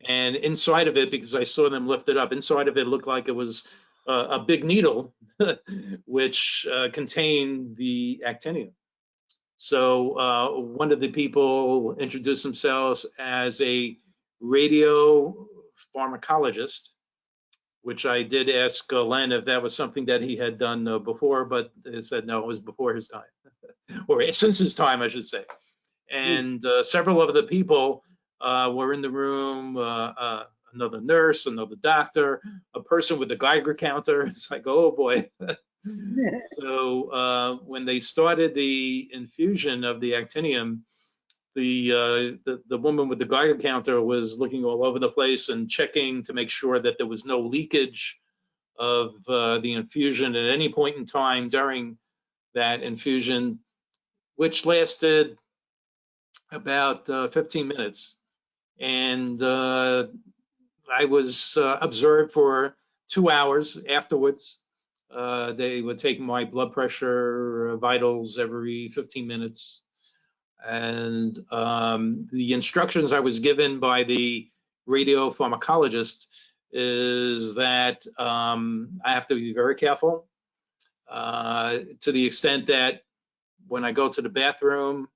and inside of it, because I saw them lift it up, inside of it looked like it was a big needle, which contained the actinium. So one of the people introduced themselves as a radio pharmacologist, which I did ask Len if that was something that he had done before, but he said no, it was before his time, or since his time, I should say. And several of the people were in the room, another nurse, another doctor, a person with a Geiger counter. It's like, oh boy. So when they started the infusion of the actinium, the woman with the Geiger counter was looking all over the place and checking to make sure that there was no leakage of the infusion at any point in time during that infusion, which lasted about 15 minutes. And I was observed for 2 hours afterwards. They would take my blood pressure, vitals every 15 minutes. And the instructions I was given by the radio pharmacologist is that I have to be very careful to the extent that when I go to the bathroom,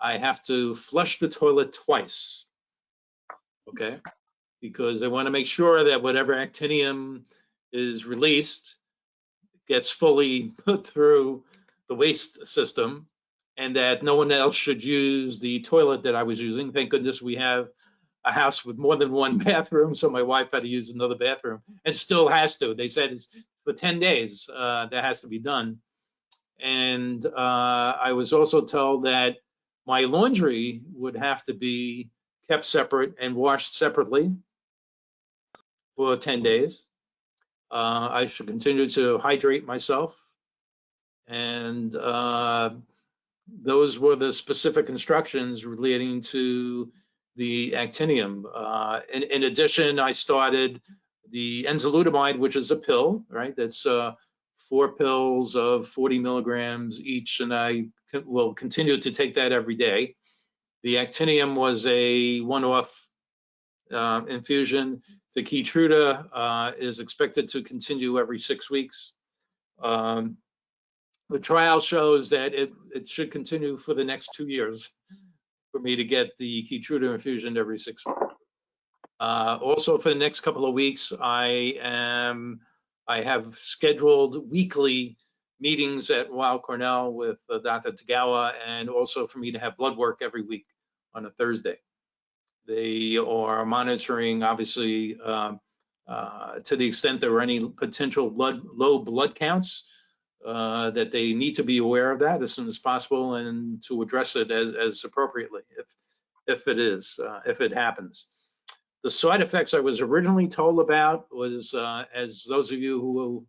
I have to flush the toilet twice, okay? Because I want to make sure that whatever actinium is released gets fully put through the waste system, and that no one else should use the toilet that I was using. Thank goodness we have a house with more than one bathroom, so my wife had to use another bathroom, and still has to. They said it's for 10 days that has to be done. And I was also told that my laundry would have to be kept separate and washed separately for 10 days. I should continue to hydrate myself. And those were the specific instructions relating to the actinium. In addition, I started the enzalutamide, which is a pill, right? That's 4 pills of 40 milligrams each, and I will continue to take that every day. The actinium was a one-off infusion. The Keytruda is expected to continue every 6 weeks. The trial shows that it should continue for the next 2 years for me to get the Keytruda infusion every 6 weeks. Also, for the next couple of weeks, I have scheduled weekly meetings at Weill Cornell with Dr. Tagawa, and also for me to have blood work every week on a Thursday. They are monitoring, obviously, to the extent there are any potential low blood counts, that they need to be aware of that as soon as possible and to address it as appropriately if it happens. The side effects I was originally told about was, as those of you who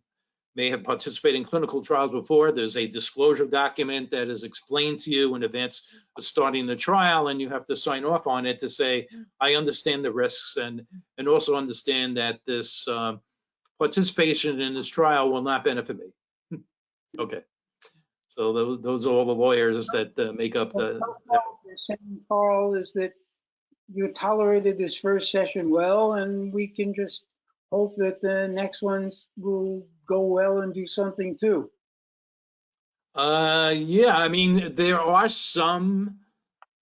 may have participated in clinical trials before, there's a disclosure document that is explained to you in advance of starting the trial, and you have to sign off on it to say, I understand the risks and also understand that this participation in this trial will not benefit me. Okay, so those are all the lawyers that make up the. Carl, is that you tolerated this first session well, and we can just hope that the next ones will go well and do something too. Yeah, I mean, there are some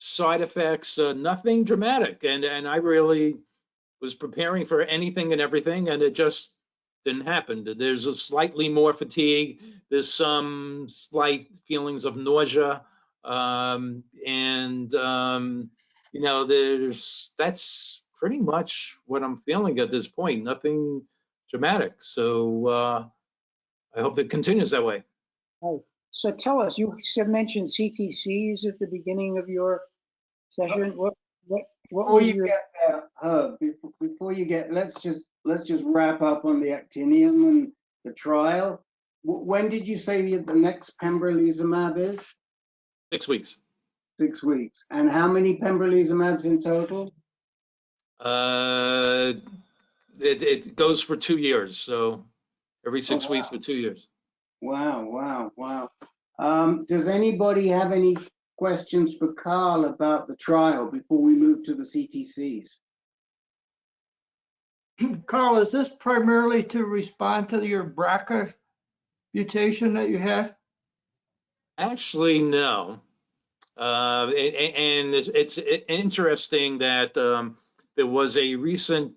side effects, nothing dramatic, and I really was preparing for anything and everything, and it just didn't happen. There's a slightly more fatigue. There's some slight feelings of nausea, you know, that's pretty much what I'm feeling at this point. Nothing dramatic. So I hope it continues that way. Oh, So tell us, you mentioned CTCs at the beginning of your session. What Before was you your? get there, before you get, let's just wrap up on the actinium and the trial. When did you say the next pembrolizumab is? 6 weeks. 6 weeks. And how many pembrolizumabs in total? It goes for 2 years, so every 6 weeks for 2 years. Wow. Does anybody have any questions for Carl about the trial before we move to the CTCs? Carl, is this primarily to respond to your BRCA mutation that you have? Actually, no. And it's interesting that there was a recent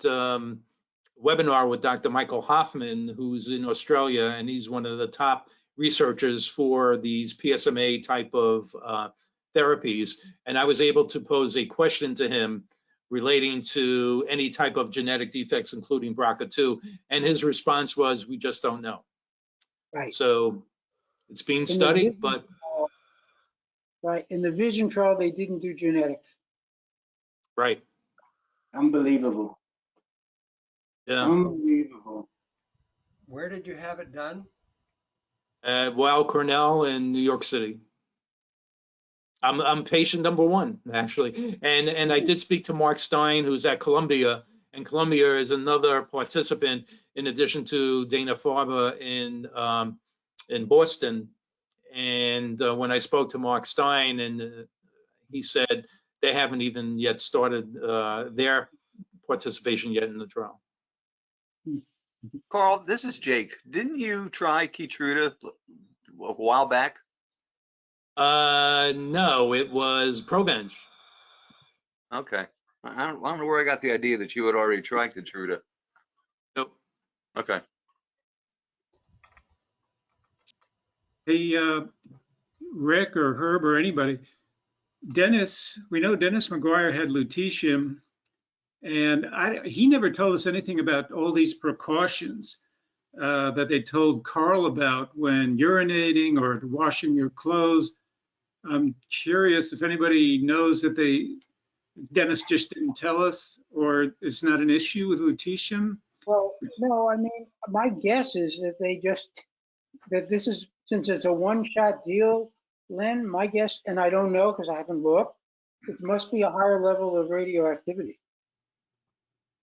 webinar with Dr. Michael Hoffman, who's in Australia, and he's one of the top researchers for these PSMA type of therapies. And I was able to pose a question to him relating to any type of genetic defects, including BRCA2, and his response was, we just don't know. Right. So it's being studied, but right, in the Vision trial, they didn't do genetics. right. Unbelievable. Yeah. Unbelievable. Where did you have it done? At Weill Cornell in New York City. I'm patient number 1, actually, and I did speak to Mark Stein, who's at Columbia, and Columbia is another participant in addition to Dana-Farber in Boston. And when I spoke to Mark Stein, and he said they haven't even yet started their participation yet in the trial. Carl, this is Jake. Didn't you try Keytruda a while back? No, it was Provenge. Okay. I don't know where I got the idea that you had already tried Keytruda. Nope. Okay. Hey, Rick or Herb or anybody, we know Dennis McGuire had lutetium, and he never told us anything about all these precautions that they told Carl about when urinating or washing your clothes. I'm curious if anybody knows that Dennis just didn't tell us, or it's not an issue with lutetium. Well, no, I mean, my guess is that this is, since it's a one-shot deal, Len, my guess, and I don't know because I haven't looked, it must be a higher level of radioactivity.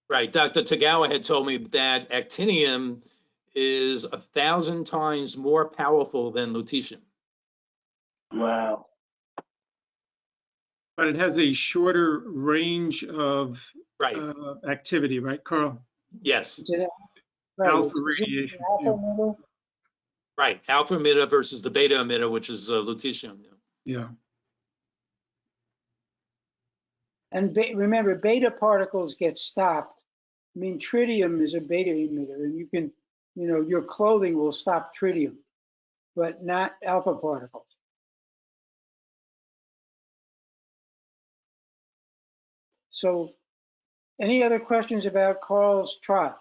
Right. Dr. Tagawa had told me that actinium is 1,000 times more powerful than lutetium. Wow. But it has a shorter range of right. Activity, right, Carl? Yes. Alpha radiation. Alpha right. Alpha emitter versus the beta emitter, which is lutetium. Yeah. And remember, beta particles get stopped. I mean, tritium is a beta emitter, and you can, your clothing will stop tritium, but not alpha particles. So, any other questions about Carl's trial?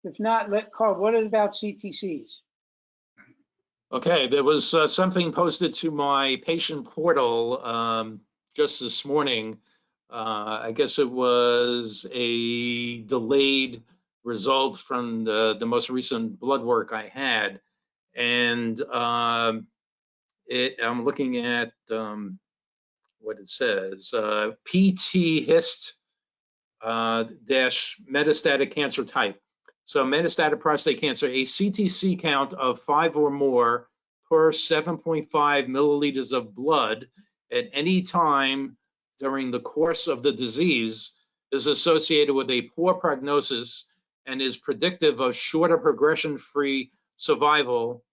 If not, Carl, what about CTCs? Okay, there was something posted to my patient portal just this morning. I guess it was a delayed result from the most recent blood work I had. And I'm looking at what it says, PT hist dash metastatic cancer type. So metastatic prostate cancer, a CTC count of 5 or more per 7.5 milliliters of blood at any time during the course of the disease is associated with a poor prognosis and is predictive of shorter progression-free survival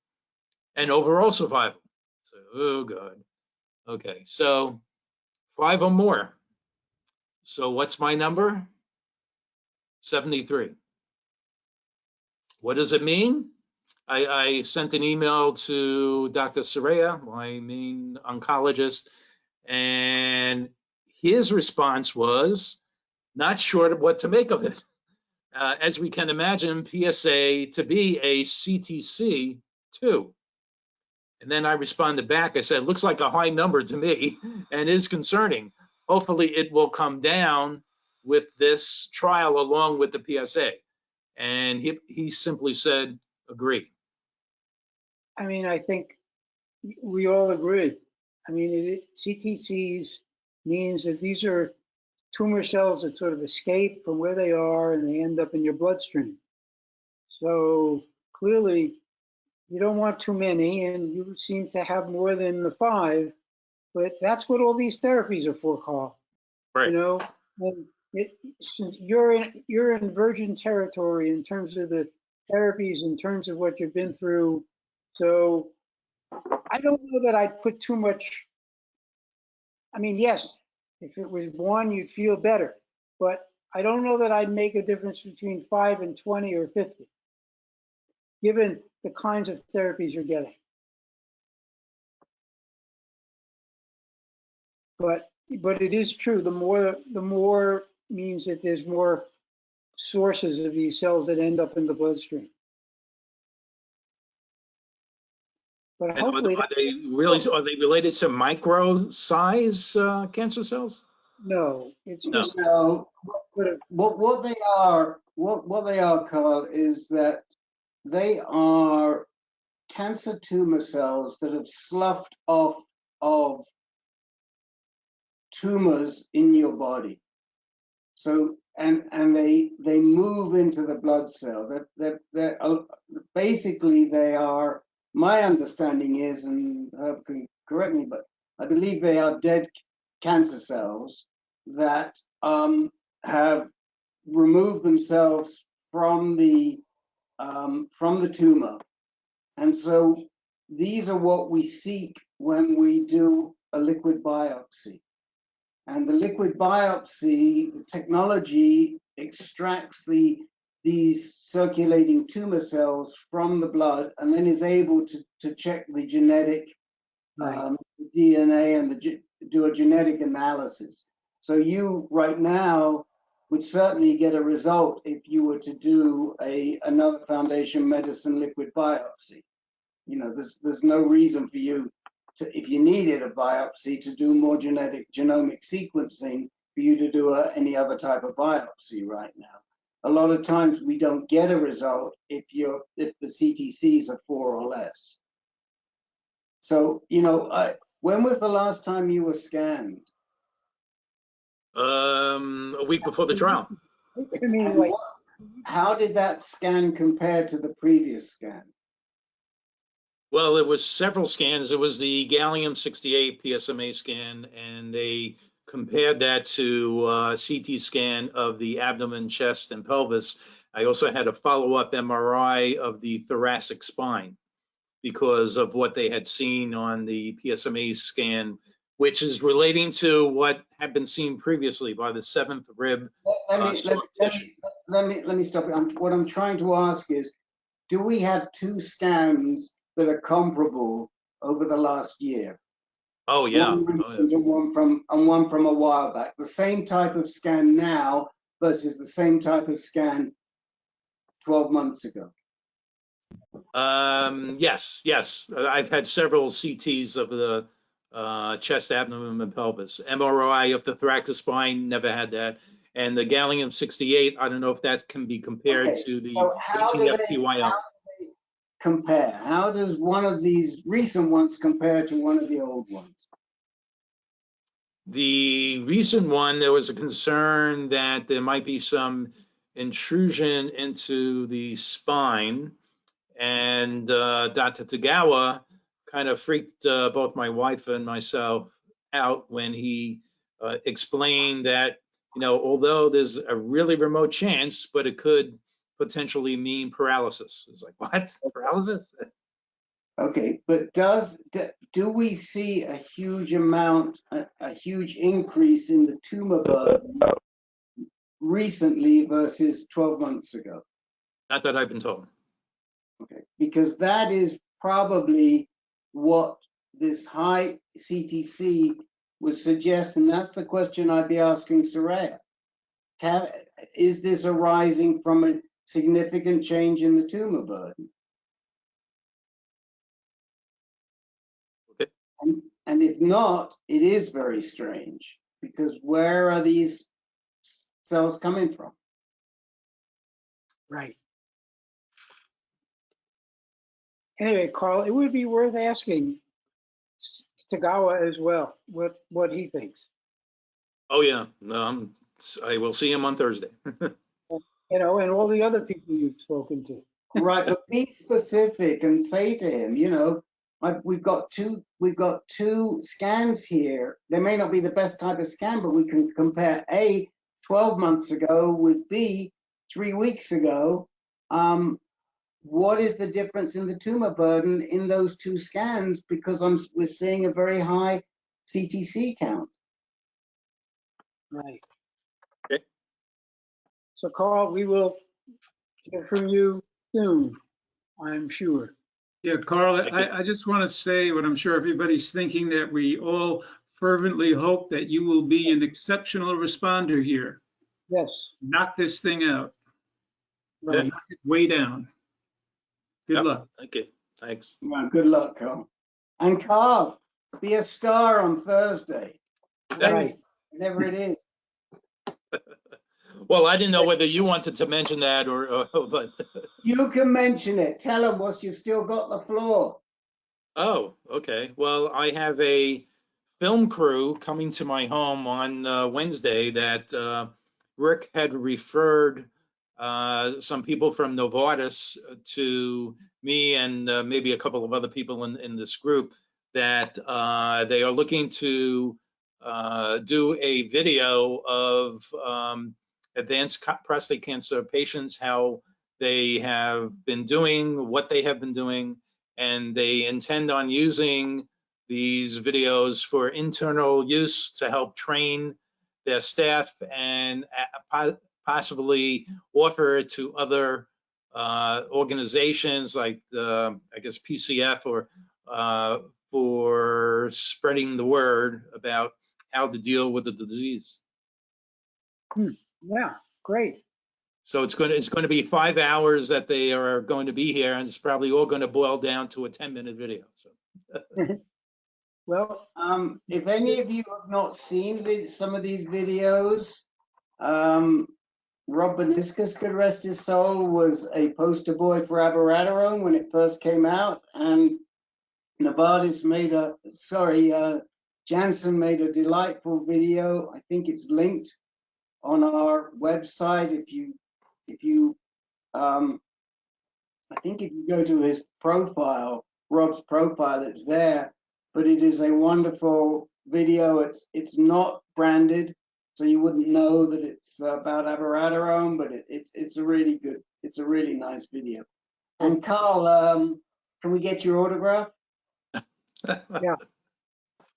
and overall survival. So, oh God. Okay, so 5 or more. So what's my number? 73. What does it mean? I sent an email to Dr. Saraya, my main oncologist, and his response was not sure what to make of it. As we can imagine, PSA to be a CTC 2. And then I responded back. I said, looks like a high number to me and is concerning. Hopefully it will come down with this trial along with the PSA. And he simply said, agree. I mean, I think we all agree. I mean, CTCs means that these are tumor cells that sort of escape from where they are and they end up in your bloodstream. So clearly, you don't want too many, and you seem to have more than the 5. But that's what all these therapies are for, Carl. Right. You know, and since you're in virgin territory in terms of the therapies, in terms of what you've been through. So I don't know that I'd put too much. I mean, yes, if it was 1, you'd feel better, but I don't know that I'd make a difference between 5 and 20 or 50, given the kinds of therapies you're getting. But it is true. The more means that there's more sources of these cells that end up in the bloodstream. But And hopefully, are they related to micro size cancer cells? no. It's No. just No, what they are, Carl, is that they are cancer tumor cells that have sloughed off of tumors in your body. So and they move into the blood cell. That basically they are. My understanding is, and Herb can correct me, but I believe they are dead cancer cells that have removed themselves from the tumor, and so these are what we seek when we do a liquid biopsy. And the liquid biopsy technology extracts these circulating tumor cells from the blood and then is able to check the genetic DNA and do a genetic analysis. So you right now would certainly get a result if you were to do another Foundation Medicine liquid biopsy. You know, there's no reason for you to, if you needed a biopsy, to do more genomic sequencing for you to do any other type of biopsy right now. A lot of times we don't get a result if the CTCs are 4 or less. So, you know, when was the last time you were scanned? A week before the trial. I mean, like, how did that scan compare to the previous scan? Well, it was several scans. It was the gallium-68 PSMA scan, and they compared that to CT scan of the abdomen, chest, and pelvis. I also had a follow-up MRI of the thoracic spine because of what they had seen on the PSMA scan, which is relating to what had been seen previously by the 7th rib. Let me stop you. What I'm trying to ask is, do we have 2 scans that are comparable over the last year? Oh yeah. One from a while back. The same type of scan now versus the same type of scan 12 months ago. Yes. I've had several CTs of the chest, abdomen, and pelvis. MRI of the thoracic spine, never had that. And the gallium-68, I don't know if that can be compared to the ATF-PYL. Compare? How does one of these recent ones compare to one of the old ones? The recent one, there was a concern that there might be some intrusion into the spine, and Dr. Tagawa kind of freaked both my wife and myself out when he explained that, you know, although there's a really remote chance, but it could potentially mean paralysis. It's like, what? Paralysis? Okay, but do we see a huge amount, a huge increase in the tumor burden recently versus 12 months ago? Not that I've been told. Okay, because that is probably what this high CTC would suggest, and that's the question I'd be asking Soraya. Is this arising from a significant change in the tumor burden? And if not, it is very strange, because where are these cells coming from? Right. Anyway, Carl, it would be worth asking Tagawa as well what he thinks. Oh, yeah. I will see him on Thursday. You know, and all the other people you've spoken to. Right, but be specific and say to him, you know, like we've got two scans here. They may not be the best type of scan, but we can compare A 12 months ago with B 3 weeks ago. What is the difference in the tumor burden in those two scans? Because we're seeing a very high CTC count. Right. Okay. So, Carl, we will hear from you soon, I'm sure. Yeah, Carl, I just want to say what I'm sure everybody's thinking, that we all fervently hope that you will be an exceptional responder here. Yes. Knock this thing out. Right. Knock it way down. Good luck. Okay, thanks. Yeah, good luck, Carl. And Carl, be a star on Thursday. Right. Whatever it is. Well, I didn't know whether you wanted to mention that but. You can mention it. Tell them what you've still got the floor. Oh, okay. Well, I have a film crew coming to my home on Wednesday that Rick had referred some people from Novartis to me and maybe a couple of other people in this group that they are looking to do a video of advanced prostate cancer patients, how they have been doing, what they have been doing, and they intend on using these videos for internal use to help train their staff and possibly offer it to other organizations like I guess PCF or for spreading the word about how to deal with the disease. Yeah, great. So it's going to be 5 hours that they are going to be here, and it's probably all going to boil down to a 10-minute video. So. Well, if any of you have not seen some of these videos, Rob Baniskas, God rest his soul, was a poster boy for abiraterone when it first came out, and Novartis made Janssen made a delightful video. I think it's linked on our website. I think if you go to his profile, Rob's profile, it's there. But it is a wonderful video. It's not branded, so you wouldn't know that it's about abiraterone, but it's a really nice video. And Carl, can we get your autograph? Yeah.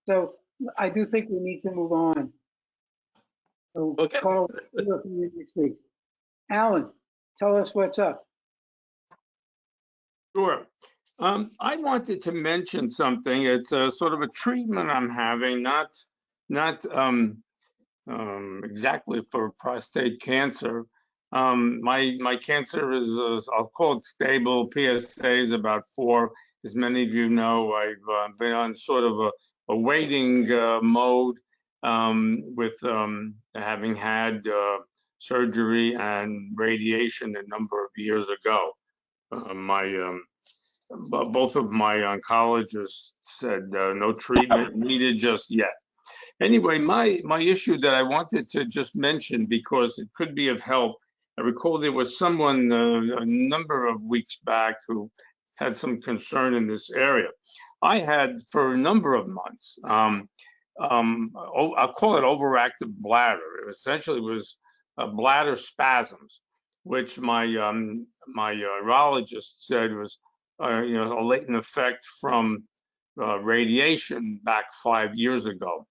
So I do think we need to move on. So okay. Carl, we'll hear from you next week. Alan, tell us what's up. Sure. I wanted to mention something. It's a sort of a treatment I'm having, not exactly for prostate cancer. My cancer is I'll call it stable. PSA is about 4. As many of you know, I've been on sort of a waiting mode with having had surgery and radiation a number of years ago. Both of my oncologists said no treatment needed just yet. Anyway, my issue that I wanted to just mention, because it could be of help, I recall there was someone a number of weeks back who had some concern in this area. I had for a number of months, I'll call it overactive bladder. It essentially was bladder spasms, which my urologist said was a latent effect from radiation back 5 years ago.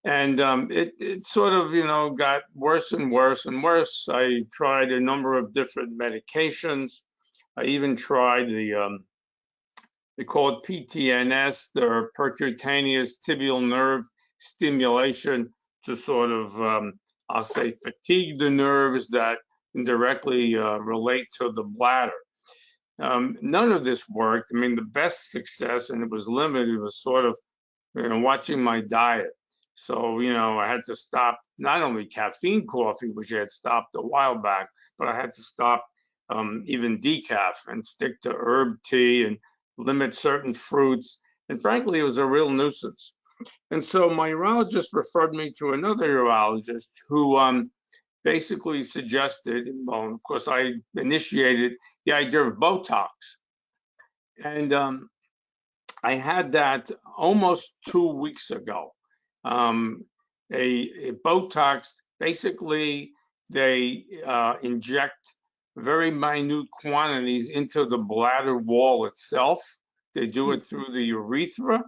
And it sort of, got worse and worse and worse. I tried a number of different medications. I even tried they call it PTNS, the percutaneous tibial nerve stimulation, to sort of, I'll say, fatigue the nerves that indirectly relate to the bladder. None of this worked. I mean, the best success, and it was limited, was sort of watching my diet. So, I had to stop not only caffeine coffee, which I had stopped a while back, but I had to stop even decaf and stick to herb tea and limit certain fruits. And frankly, it was a real nuisance. And so my urologist referred me to another urologist who basically suggested, well, of course, I initiated the idea of Botox. And I had that almost 2 weeks ago. A Botox, basically, they inject very minute quantities into the bladder wall itself. They do it through the urethra.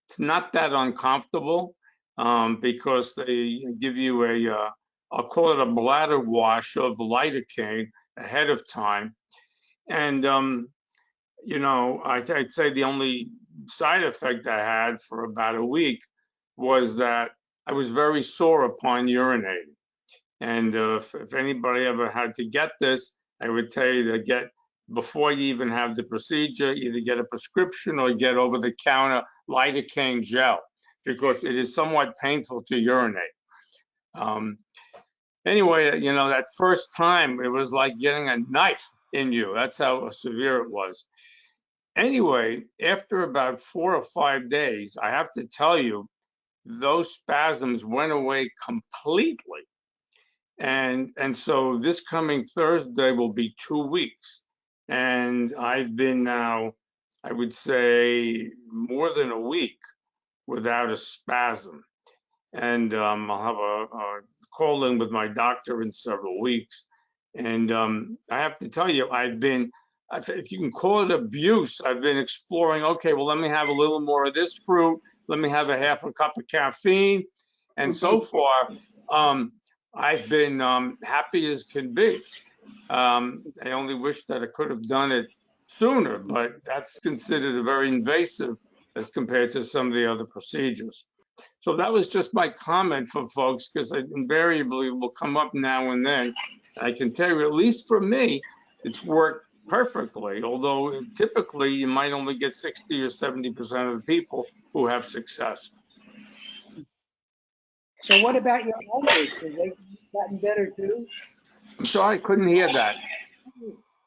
It's not that uncomfortable because they give you I'll call it a bladder wash of lidocaine ahead of time. And, I'd say the only side effect I had for about a week was that I was very sore upon urinating. And if anybody ever had to get this, I would tell you to get, before you even have the procedure, either get a prescription or get over-the-counter lidocaine gel, because it is somewhat painful to urinate. Anyway, that first time, it was like getting a knife in you. That's how severe it was. Anyway, after about 4 or 5 days, I have to tell you, those spasms went away completely. And so this coming Thursday will be 2 weeks. And I've been now, I would say, more than a week without a spasm. And I'll have a call in with my doctor in several weeks. And I have to tell you, I've been, if you can call it abuse, I've been exploring, okay, well, let me have a little more of this fruit. Let me have a half a cup of caffeine. And so far, I've been happy as can be. I only wish that I could have done it sooner, but that's considered very invasive as compared to some of the other procedures. So that was just my comment for folks, because it invariably will come up now and then. I can tell you, at least for me, it's worked perfectly, although typically you might only get 60 or 70% of the people who have success. So what about your eyelids? Have they gotten better too? I'm sorry, I couldn't hear that.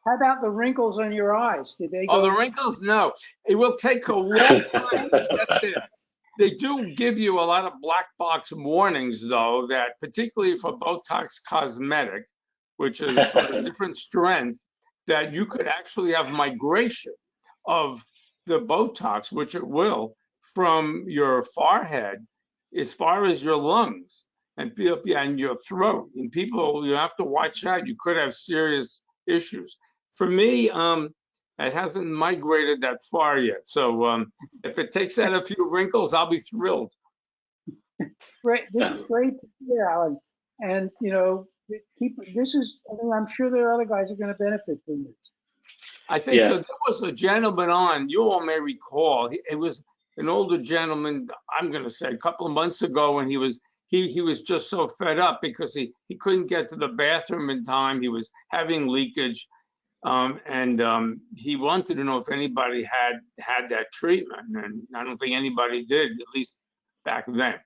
How about the wrinkles on your eyes? Did they go? Oh, the wrinkles? No. It will take a long time to get there. They do give you a lot of black box warnings, though, that particularly for Botox Cosmetic, which is a different strength, that you could actually have migration of the Botox, which it will, from your forehead as far as your lungs and your throat. And people, you have to watch out. You could have serious issues. For me, it hasn't migrated that far yet. So if it takes out a few wrinkles, I'll be thrilled. Great. This is great to hear, Alan. And, I'm sure there are other guys who are going to benefit from this. I think so. There was a gentleman on, you all may recall, it was an older gentleman, I'm going to say a couple of months ago, when he was just so fed up because he couldn't get to the bathroom in time. He was having leakage. And he wanted to know if anybody had that treatment, and I don't think anybody did, at least back then.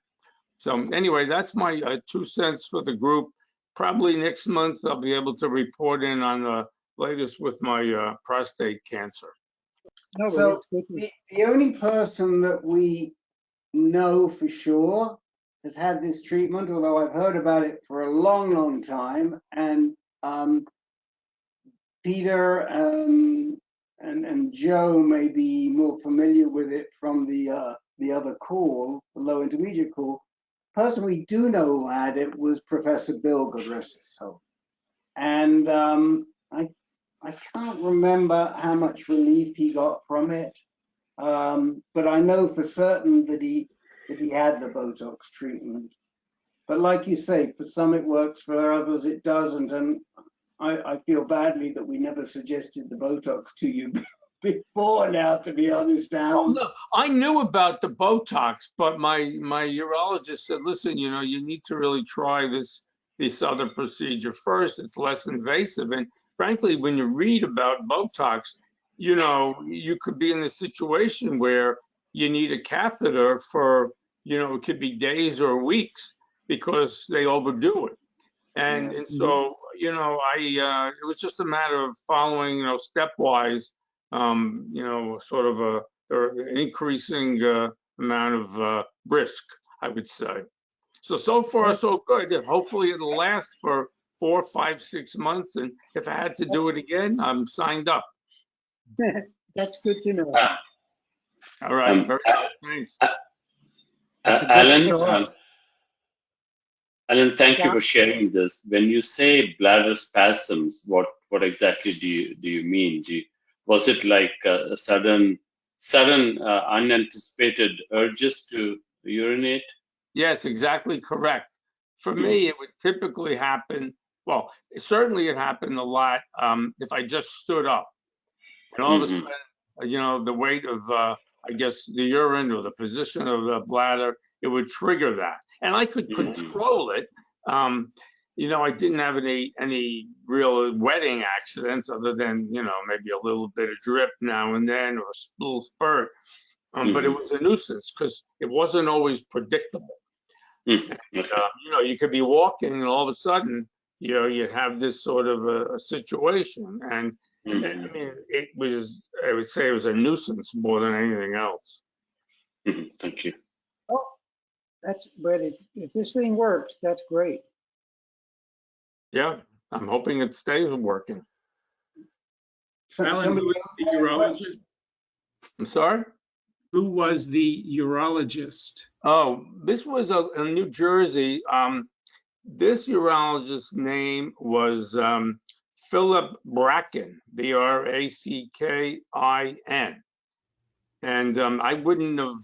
So anyway, that's my 2 cents for the group. Probably next month I'll be able to report in on the latest with my prostate cancer. So the only person that we know for sure has had this treatment, although I've heard about it for a long, long time, and Peter and Joe may be more familiar with it from the other call, the low intermediate call. The person we do know who had it was Professor Bill, God rest his soul. And I can't remember how much relief he got from it, but I know for certain that he had the Botox treatment. But like you say, for some it works, for others it doesn't, and I feel badly that we never suggested the Botox to you before now, to be honest, Alan. Oh, no, I knew about the Botox, but my urologist said, listen, you need to really try this other procedure first. It's less invasive. And frankly, when you read about Botox, you could be in a situation where you need a catheter for, it could be days or weeks because they overdo it. And so, it was just a matter of following, stepwise, sort of an increasing amount of risk, I would say. So far, so good. Hopefully it'll last for 4, 5, 6 months. And if I had to do it again, I'm signed up. That's good to know. All right. Very good. Thanks. Alan, thank you for sharing this. When you say bladder spasms, what exactly do you mean? Was it like a sudden unanticipated urges to urinate? Yes, exactly correct. For me, it would typically happen. Well, certainly it happened a lot if I just stood up, and all of a sudden, the weight of, I guess, the urine or the position of the bladder, it would trigger that, and I could control it. I didn't have any real wetting accidents other than, maybe a little bit of drip now and then or a little spurt. But it was a nuisance because it wasn't always predictable. And, you could be walking and all of a sudden, you have this sort of a situation. And I mean, I would say it was a nuisance more than anything else. Thank you. Oh, but if this thing works, that's great. Yeah, I'm hoping it stays working. Alan, who was the urologist? I'm sorry? Who was the urologist? Oh, this was in New Jersey. This urologist's name was Philip Bracken, Brackin. And I wouldn't have,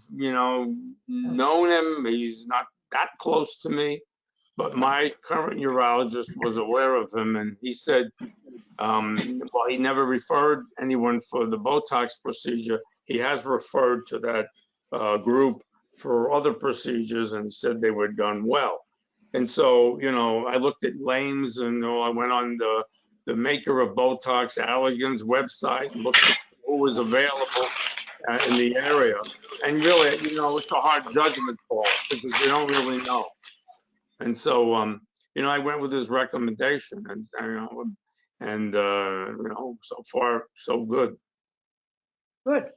known him. He's not that close to me. But my current urologist was aware of him, and he said, he never referred anyone for the Botox procedure. He has referred to that group for other procedures, and said they were done well. And so, I looked at Lames, and I went on the maker of Botox, Allergan's website, and looked at who was available in the area. And really, it's a hard judgment call because you don't really know. And so, I went with his recommendation, and so far so good. Good.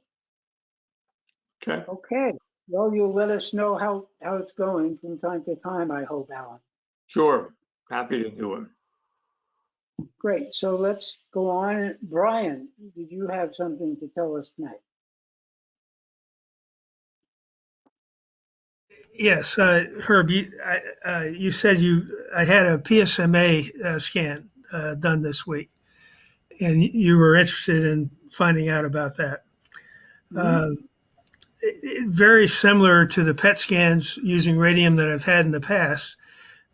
Okay. Okay. Well, you'll let us know how it's going from time to time, I hope, Alan. Sure. Happy to do it. Great. So let's go on. Brian, did you have something to tell us tonight? Yes, Herb, you said I had a PSMA scan done this week, and you were interested in finding out about that. Very similar to the PET scans using radium that I've had in the past,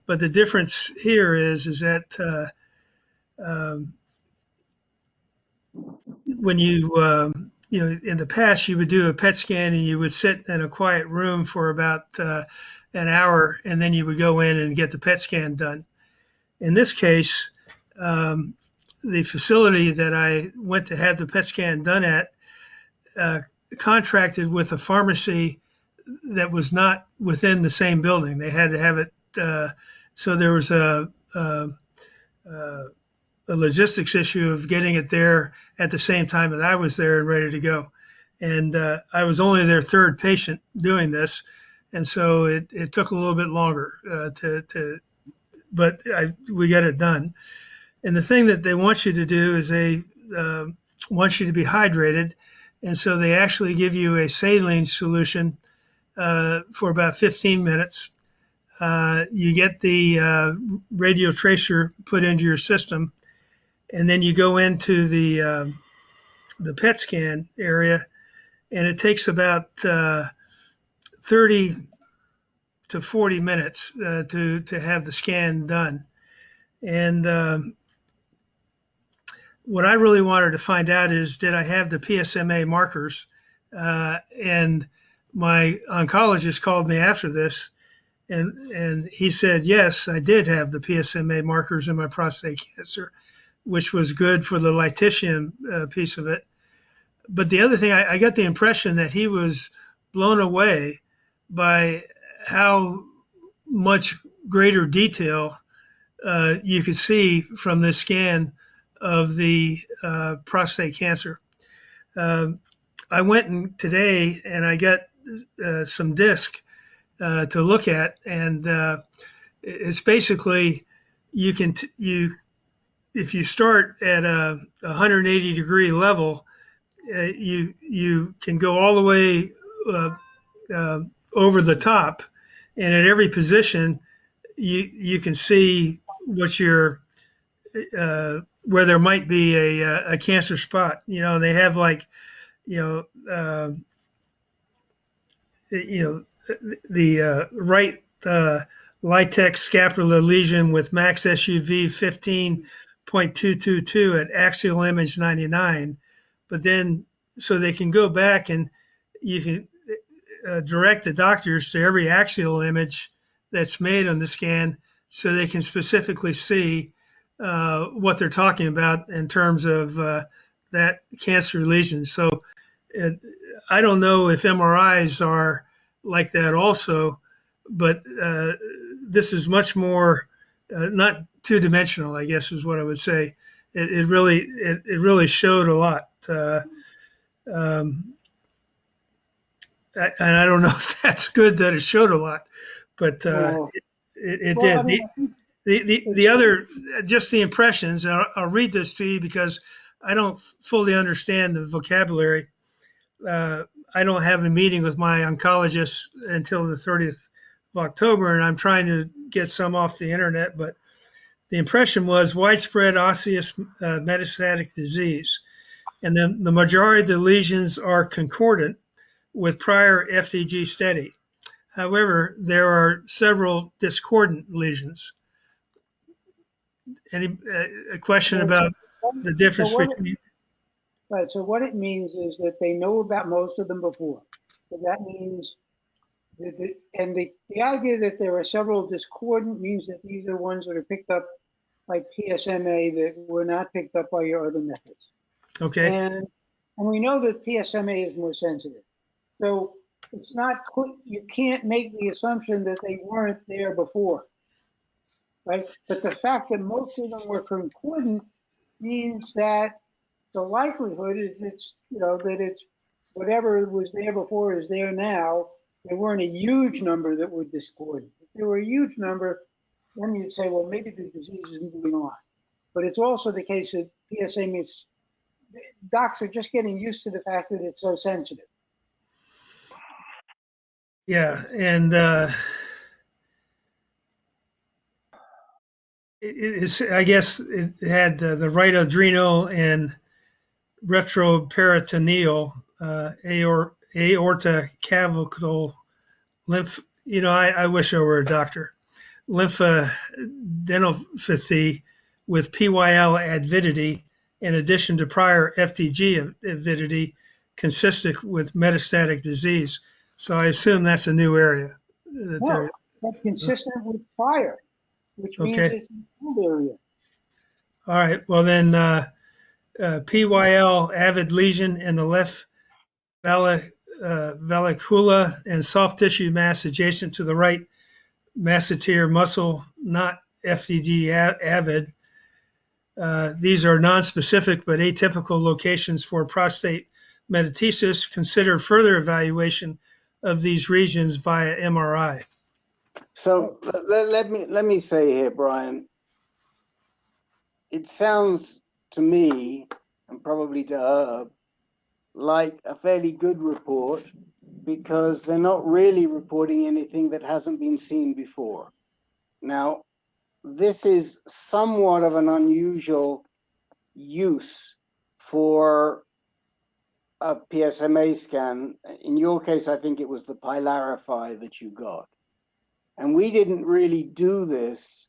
but the difference here is that when you in the past, you would do a PET scan and you would sit in a quiet room for about an hour, and then you would go in and get the PET scan done. In this case, the facility that I went to have the PET scan done at contracted with a pharmacy that was not within the same building. They had to have it, so there was a logistics issue of getting it there at the same time that I was there and ready to go. And I was only their third patient doing this. And so it took a little bit longer but we got it done. And the thing that they want you to do is they want you to be hydrated. And so they actually give you a saline solution for about 15 minutes. You get the radio tracer put into your system, and then you go into the PET scan area, and it takes about 30 to 40 minutes to have the scan done. And what I really wanted to find out is, did I have the PSMA markers? And my oncologist called me after this, and he said, yes, I did have the PSMA markers in my prostate cancer, which was good for the lutetium piece of it. But the other thing, I got the impression that he was blown away by how much greater detail you could see from this scan of the prostate cancer. I went today and I got some disc to look at, and it's basically if you start at a 180 degree level, you can go all the way over the top, and at every position you can see what your where there might be a cancer spot. They have like the right latex scapular lesion with max SUV 15.222 at axial image 99, but then so they can go back and you can direct the doctors to every axial image that's made on the scan so they can specifically see what they're talking about in terms of that cancer lesion. So I don't know if MRIs are like that also, but this is much more not two-dimensional, I guess is what I would say. It really showed a lot. And I don't know if that's good that it showed a lot, but it Well, did. I mean, The other, just the impressions, and I'll read this to you because I don't fully understand the vocabulary. I don't have a meeting with my oncologist until the 30th of October, and I'm trying to get some off the internet, but the impression was widespread osseous metastatic disease. And then the majority of the lesions are concordant with prior FDG study. However, there are several discordant lesions. Any a question about the difference between? Right. So what it means is that they know about most of them before. So that means that the idea that there are several discordant means that these are ones that are picked up like PSMA that were not picked up by your other methods. Okay. And we know that PSMA is more sensitive. So it's not, you can't make the assumption that they weren't there before, right? But the fact that most of them were concordant means that the likelihood is that it's whatever was there before is there now. There weren't a huge number that were discordant. If there were a huge number, then you'd say, well, maybe the disease isn't moving on. But it's also the case that PSMA is, docs are just getting used to the fact that it's so sensitive. Yeah, and I guess it had the right adrenal and retroperitoneal, aorta clavicle, lymph. I wish I were a doctor. Lymphadenopathy with PYL avidity, in addition to prior FDG avidity, consistent with metastatic disease. So I assume that's a new area. No, that's consistent with prior, which means Okay. it's an old area. All right. Well, then PYL avid lesion in the left vallecula and soft tissue mass adjacent to the right masseter muscle, not FDG avid. These are non-specific but atypical locations for prostate metastasis. Consider further evaluation of these regions via MRI. So let me say here, Brian, it sounds to me, and probably to Herb, like a fairly good report because they're not really reporting anything that hasn't been seen before. Now, this is somewhat of an unusual use for a PSMA scan. In your case, I think it was the Pylarify that you got. And we didn't really do this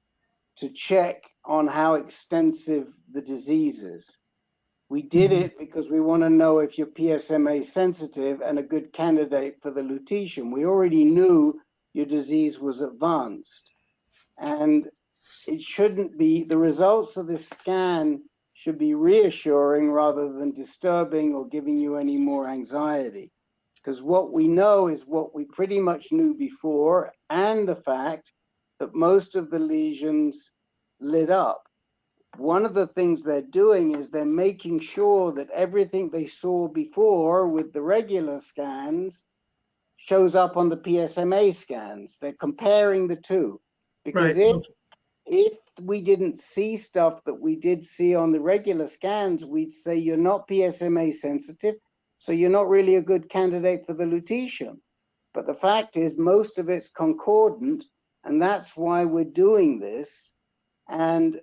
to check on how extensive the disease is. We did it because we want to know if you're PSMA sensitive and a good candidate for the lutetium. We already knew your disease was advanced. And it shouldn't be, the results of this scan should be reassuring rather than disturbing or giving you any more anxiety. Because what we know is what we pretty much knew before, and the fact that most of the lesions lit up. One of the things they're doing is they're making sure that everything they saw before with the regular scans shows up on the PSMA scans. They're comparing the two. Because Right. if we didn't see stuff that we did see on the regular scans, we'd say you're not PSMA sensitive, so you're not really a good candidate for the lutetium. But the fact is most of it's concordant, and that's why we're doing this. And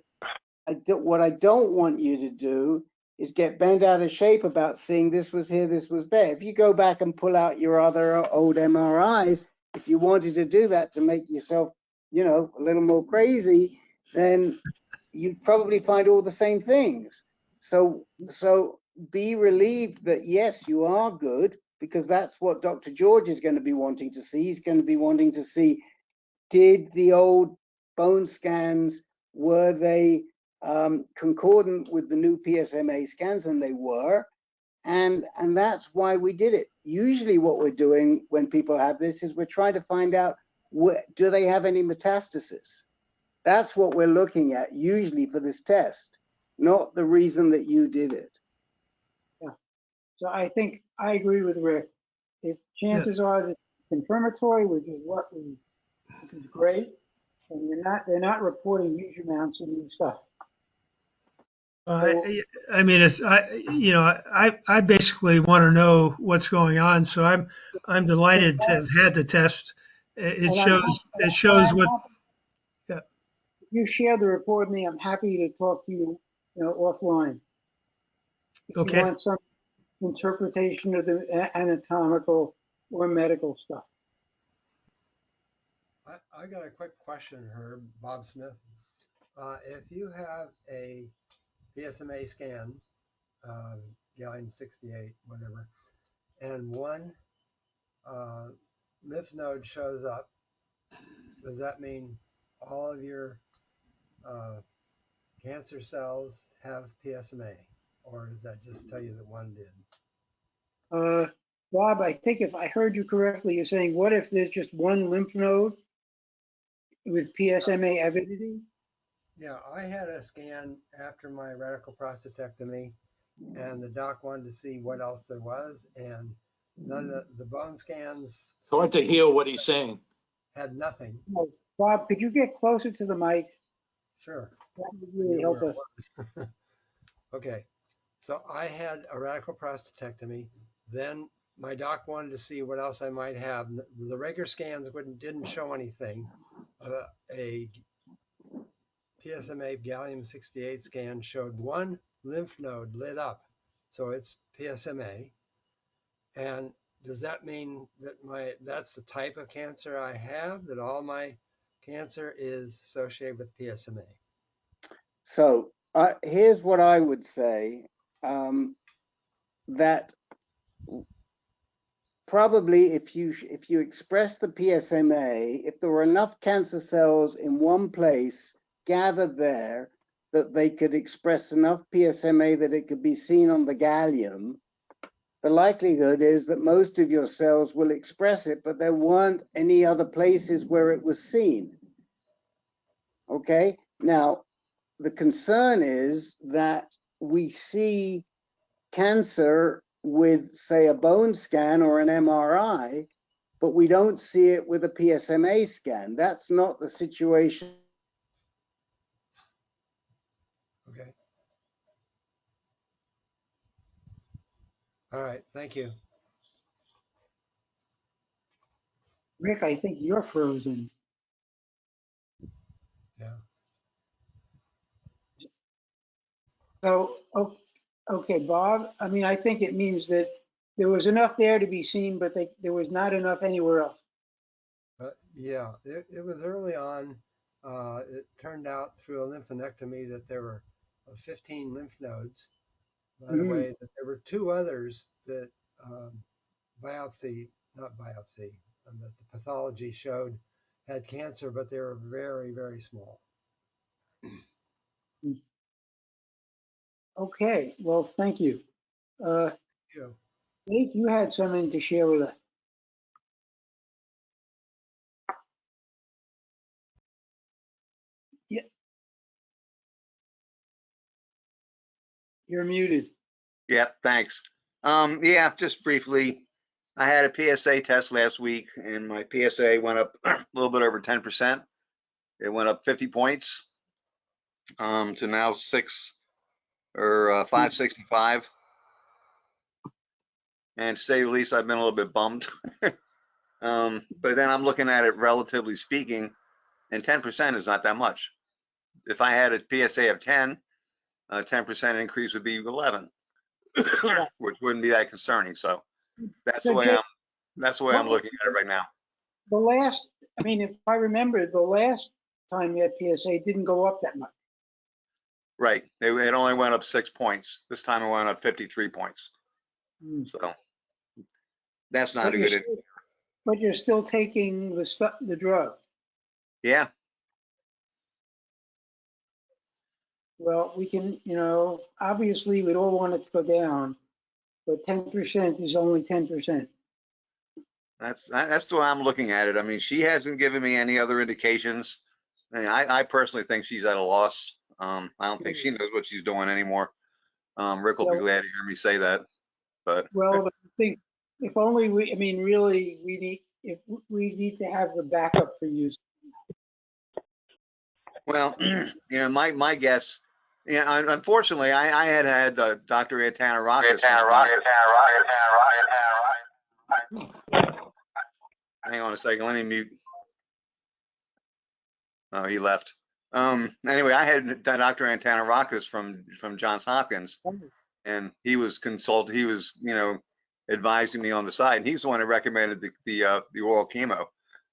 what I don't want you to do is get bent out of shape about seeing this was here, this was there. If you go back and pull out your other old MRIs, if you wanted to do that to make yourself, you know, a little more crazy, then you'd probably find all the same things. So be relieved that yes, you are good, because that's what Dr. George is going to be wanting to see. He's going to be wanting to see, did the old bone scans, were they concordant with the new PSMA scans? And they were. And that's why we did it. Usually what we're doing when people have this is we're trying to find out, do they have any metastasis? That's what we're looking at usually for this test, not the reason that you did it. Yeah. So I think I agree with Rick. If chances are that confirmatory, which is great, and they're not reporting huge amounts of new stuff. I mean, I basically want to know what's going on. So I'm delighted to have had the test. It shows what. Yeah. If you share the report with me, I'm happy to talk to you, offline. If Okay. you want some interpretation of the anatomical or medical stuff. I got a quick question, Herb, Bob Smith. If you have a PSMA scan, gallium-68, whatever, and one lymph node shows up, does that mean all of your cancer cells have PSMA? Or does that just tell you that one did? Bob, I think if I heard you correctly, you're saying, what if there's just one lymph node with PSMA avidity? Yeah, I had a scan after my radical prostatectomy, and the doc wanted to see what else there was, and none of the bone scans. It's hard to hear what he's saying. Had nothing. No. Bob, could you get closer to the mic? Sure. That would really help us. Okay, so I had a radical prostatectomy. Then my doc wanted to see what else I might have. The regular scans didn't show anything. A PSMA gallium-68 scan showed one lymph node lit up, so it's PSMA. And does that mean that that's the type of cancer I have, that all my cancer is associated with PSMA? So here's what I would say, that probably if you express the PSMA, if there were enough cancer cells in one place gathered there that they could express enough PSMA that it could be seen on the gallium, the likelihood is that most of your cells will express it, but there weren't any other places where it was seen. Okay, now the concern is that we see cancer with, say, a bone scan or an MRI, but we don't see it with a PSMA scan. That's not the situation. Okay. All right, thank you. Rick, I think you're frozen. Yeah. So, okay, Bob, I mean, I think it means that there was enough there to be seen, but there was not enough anywhere else. Yeah, it was early on. It turned out through a lymphadenectomy that there were 15 lymph nodes. By the way, that there were two others that that the pathology showed had cancer, but they were very, very small. Okay, well, thank you. Yeah. Nate, you had something to share with us. Yeah. You're muted. Yep, thanks. Yeah, just briefly, I had a PSA test last week, and my PSA went up a little bit over 10%. It went up 50 points to now 565. And to say the least, I've been a little bit bummed. But then I'm looking at it relatively speaking, and 10% is not that much. If I had a PSA of 10, a 10% increase would be 11, which wouldn't be that concerning. So that's the way I'm looking at it right now. The last, I mean, if I remember, the last time you had PSA didn't go up that much. Right. It only went up 6 points. This time it went up 53 points. So that's not a good. But you're still taking the drug. Yeah. Well, we can, obviously we'd all want it to go down, but 10% is only 10%. That's the way I'm looking at it. I mean, she hasn't given me any other indications. I mean, I personally think she's at a loss. I don't think she knows what she's doing anymore. Rick will be glad to hear me say that. But well, I think if only we, I mean, really, we need to have the backup for use. Well, my guess, unfortunately, I had Dr. Antonarakis. Hang on a second, let me mute. Oh, he left. Anyway, I had Dr. Antonarakis from Johns Hopkins, and he was advising me on the side, and he's the one who recommended the oral chemo.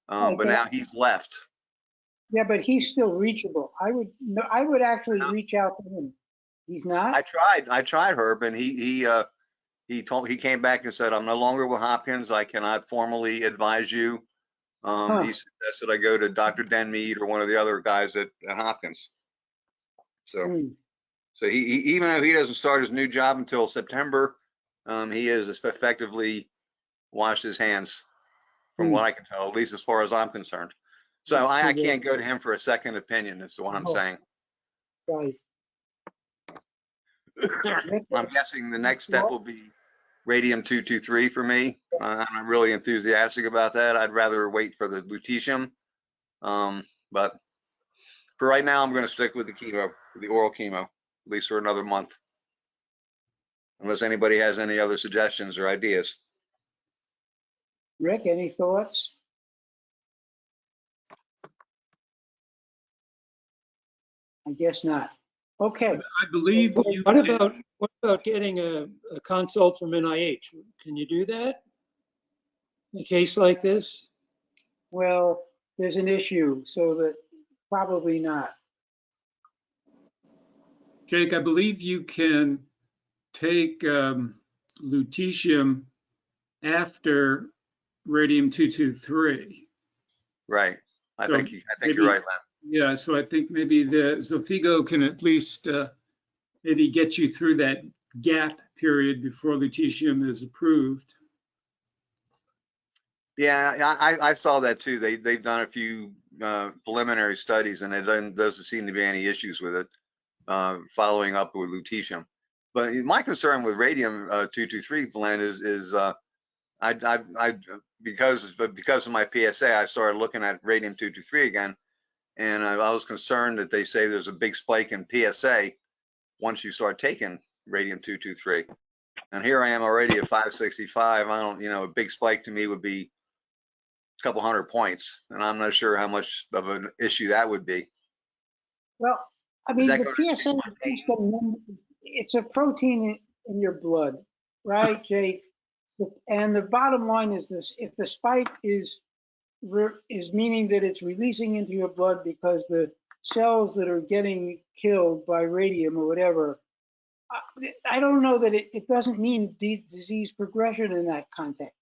But now he's left. Yeah, but he's still reachable. I would actually reach out to him. He's not? I tried, Herb, and he came back and said, I'm no longer with Hopkins. I cannot formally advise you. He suggested I go to Dr. Denmeade or one of the other guys at Hopkins. So, so he even though he doesn't start his new job until September, he has effectively washed his hands, from what I can tell, at least as far as I'm concerned. So I can't go to him for a second opinion, is what I'm saying. Right. I'm guessing the next step will be radium-223 for me. I'm really enthusiastic about that. I'd rather wait for the lutetium. But for right now, I'm going to stick with the chemo, the oral chemo, at least for another month. Unless anybody has any other suggestions or ideas. Rick, any thoughts? I guess not. Okay. I believe you. What about getting a consult from NIH? Can you do that in a case like this? Well, there's an issue, so that probably not. Jake, I believe you can take lutetium after radium-223. Right. I think you're right, Len. Yeah, so I think maybe the Xofigo can at least maybe get you through that gap period before lutetium is approved. Yeah, I saw that too. They've done a few preliminary studies, and there doesn't seem to be any issues with it following up with lutetium. But my concern with radium-223, Glenn, is because of my PSA, I started looking at radium-223 again, and I was concerned that they say there's a big spike in PSA once you start taking radium-223. And here I am already at 565. I don't, a big spike to me would be a couple hundred points, and I'm not sure how much of an issue that would be. Well, I mean, the PSA, it's a protein in your blood, right, Jake? And the bottom line is this: if the spike is meaning that it's releasing into your blood because the cells that are getting killed by radium or whatever, I don't know that it doesn't mean disease progression in that context.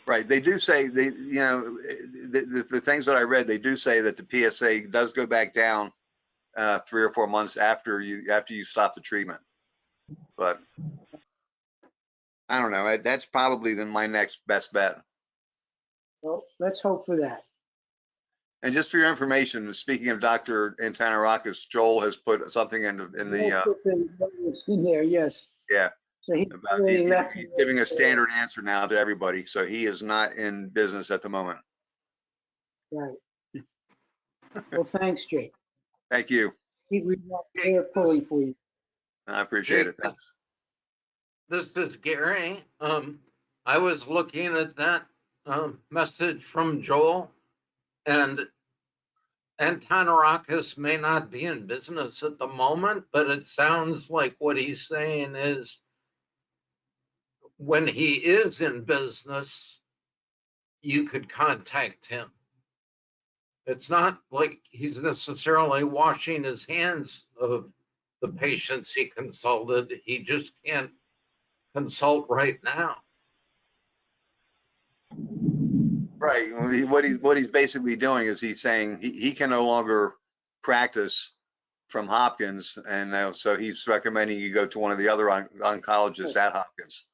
Right. They do say the things that I read, they do say that the PSA does go back down 3 or 4 months after you stop the treatment. But I don't know. That's probably then my next best bet. Well, let's hope for that. And just for your information, speaking of Dr. Antonarakis, Joel has put something in there, yes. Yeah. So he's giving a standard answer now to everybody. So he is not in business at the moment. Right. Well, thanks, Jake. Thank you. We're pulling for you. I appreciate it. Thanks. This is Gary. I was looking at that message from Joel, and Antonarakis may not be in business at the moment, but it sounds like what he's saying is when he is in business, you could contact him. It's not like he's necessarily washing his hands of the patients he consulted. He just can't consult right now. Right. What he's basically doing is he's saying he can no longer practice from Hopkins, and so he's recommending you go to one of the other oncologists at Hopkins.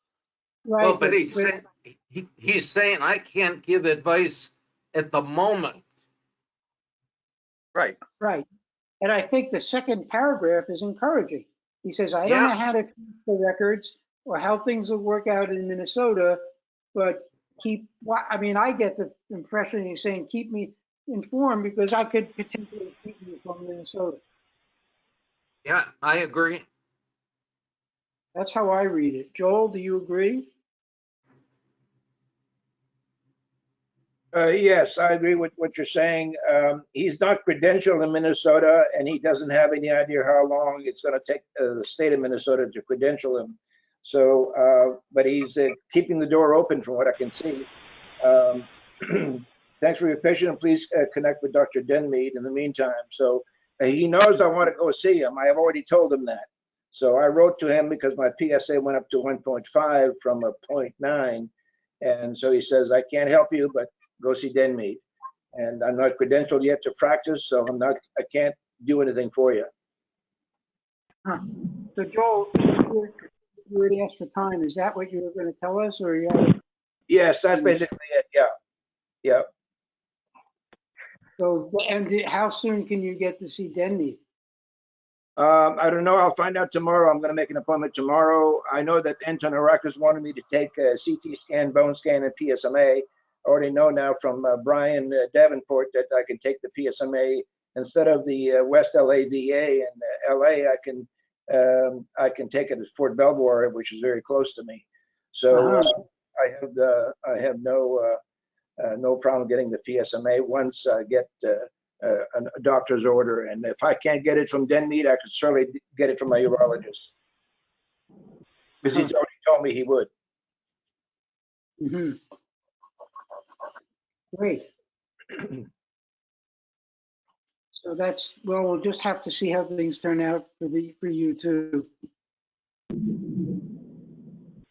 Right. Well, but he's saying I can't give advice at the moment. Right. Right. And I think the second paragraph is encouraging. He says, I don't know how to keep the records or how things will work out in Minnesota, but I get the impression he's saying, keep me informed because I could potentially keep you from Minnesota. Yeah, I agree. That's how I read it. Joel, do you agree? Yes, I agree with what you're saying. He's not credentialed in Minnesota, and he doesn't have any idea how long it's going to take the state of Minnesota to credential him. So, but he's keeping the door open from what I can see. Thanks for your patience, and please connect with Dr. Denmeade in the meantime. So he knows I want to go see him. I have already told him that. So I wrote to him because my PSA went up to 1.5 from a 0.9. And so he says, I can't help you, but go see Denmeade. And I'm not credentialed yet to practice, so I can't do anything for you. Huh. So Joel, you already asked for time. Is that what you were going to tell us, or Yes, that's basically it. Yeah. Yeah. So, and how soon can you get to see Denmeade? I don't know. I'll find out tomorrow. I'm going to make an appointment tomorrow. I know that Antonarakis wanted me to take a CT scan, bone scan, and PSMA. I already know now from Brian Davenport that I can take the PSMA instead of the West LA VA and LA. I can take it at Fort Belvoir, which is very close to me. So I have no problem getting the PSMA once I get a doctor's order. And if I can't get it from Denmeade, I could certainly get it from my urologist, because he's already told me he would. Mm-hmm. Great. So we'll just have to see how things turn out for you too.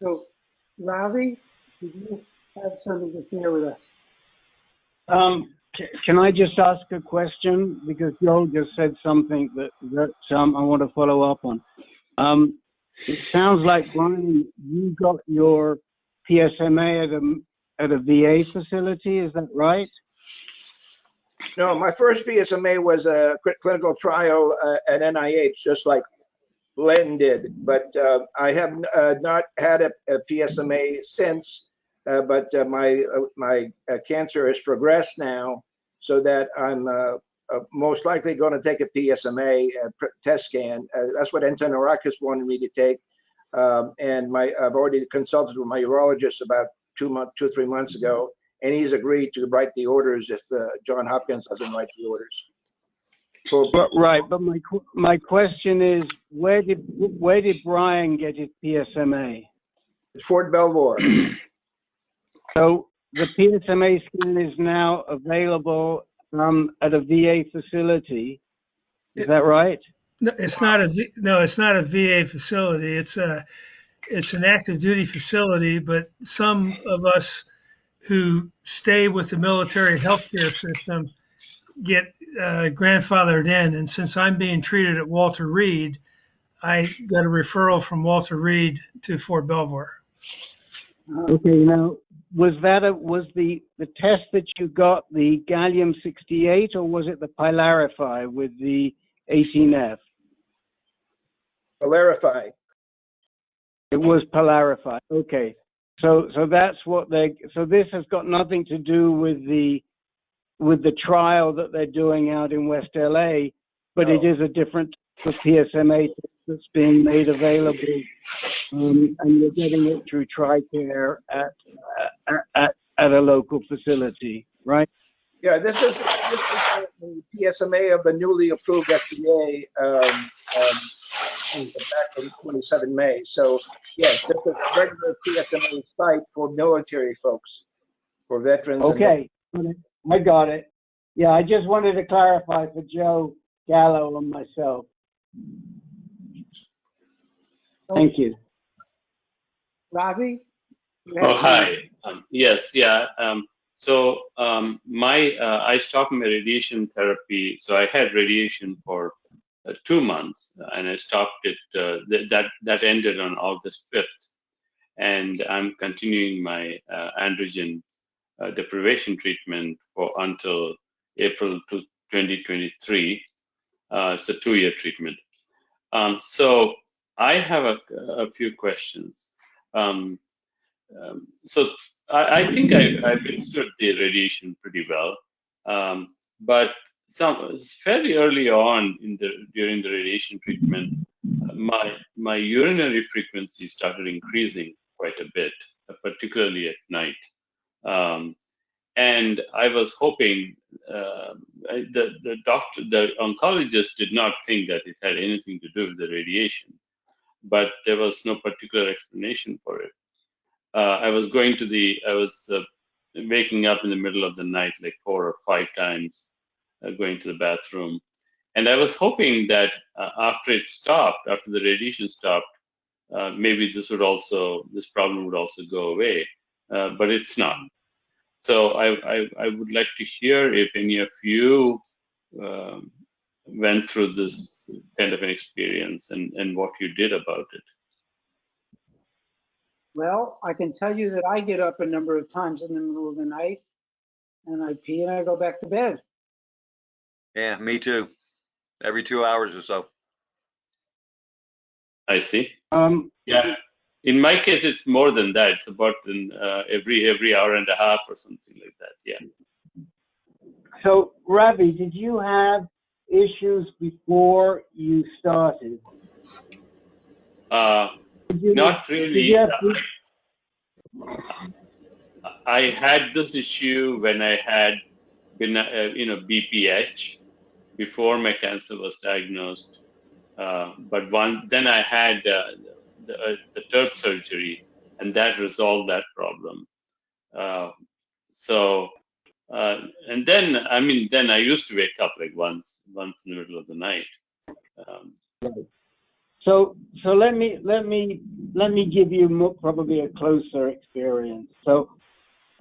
So, Ravi, did you have something to share with us? Can I just ask a question? Because Joel just said something that I want to follow up on. It sounds like, Brian, you got your PSMA at a VA facility, is that right? No, my first PSMA was a clinical trial at NIH, just like Len did. But I have not had a PSMA since. But my cancer has progressed now, so that I'm most likely going to take a PSMA test scan. That's what Antonarakis wanted me to take, and I've already consulted with my urologist about 2-3 months ago, and he's agreed to write the orders if Johns Hopkins doesn't write the orders. Right, but my question is, where did Brian get his PSMA? Fort Belvoir. So the PSMA scan is now available at a VA facility. Is that right? No, it's not a VA facility. It's an active duty facility, but some of us who stay with the military healthcare system get grandfathered in. And since I'm being treated at Walter Reed, I got a referral from Walter Reed to Fort Belvoir. Okay, now was the test that you got the gallium-68, or was it the Pylarify with the 18F? Pylarify. It was Pylarify. Okay, so that's what so this has got nothing to do with the trial that they're doing out in West LA, but it is a different type of PSMA that's being made available, and you're getting it through TRICARE at a local facility, right? Yeah, this is the PSMA of the newly approved FDA back in 27 May. So yes, this is a regular PSMA site for military folks, for veterans. Okay, I got it. Yeah, I just wanted to clarify for Joe Gallo and myself. Thank you. Ravi? Oh, hi. Yes, yeah. I stopped my radiation therapy. So I had radiation for 2 months, and I stopped it. That ended on August 5th, and I'm continuing my androgen deprivation treatment until April 2023. It's a 2-year treatment. So I have a few questions. So I think I withstood the radiation pretty well, but fairly early on during the radiation treatment, my urinary frequency started increasing quite a bit, particularly at night. And I was hoping the oncologist did not think that it had anything to do with the radiation, but there was no particular explanation for it. I was waking up in the middle of the night like 4 or 5 times, going to the bathroom. And I was hoping that after the radiation stopped, maybe this problem would also go away, but it's not. So I would like to hear if any of you went through this kind of an experience and what you did about it. Well, I can tell you that I get up a number of times in the middle of the night, and I pee and I go back to bed. Yeah, me too. Every 2 hours or so. I see. Yeah. In my case, it's more than that. It's about every hour and a half or something like that. Yeah. So, Ravi, did you have issues before you started? Not really. I had this issue when I had been, BPH before my cancer was diagnosed. But then I had the TURP surgery, and that resolved that problem. And then I used to wake up like once in the middle of the night. So let me give you probably a closer experience. So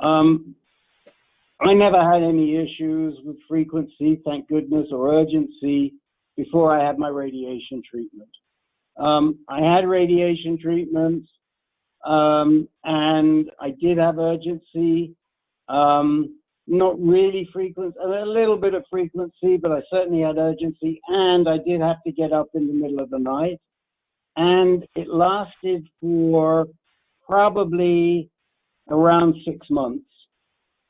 I never had any issues with frequency, thank goodness, or urgency before I had my radiation treatment. I had radiation treatments, and I did have urgency. Not really frequency, a little bit of frequency, but I certainly had urgency, and I did have to get up in the middle of the night. And it lasted for probably around 6 months.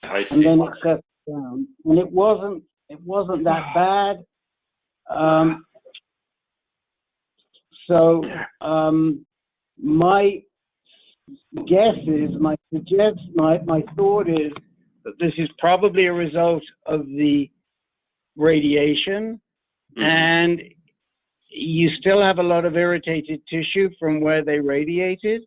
I see. And then it settled down. And it wasn't that bad. My guess is, my thought is that this is probably a result of the radiation, and you still have a lot of irritated tissue from where they radiated,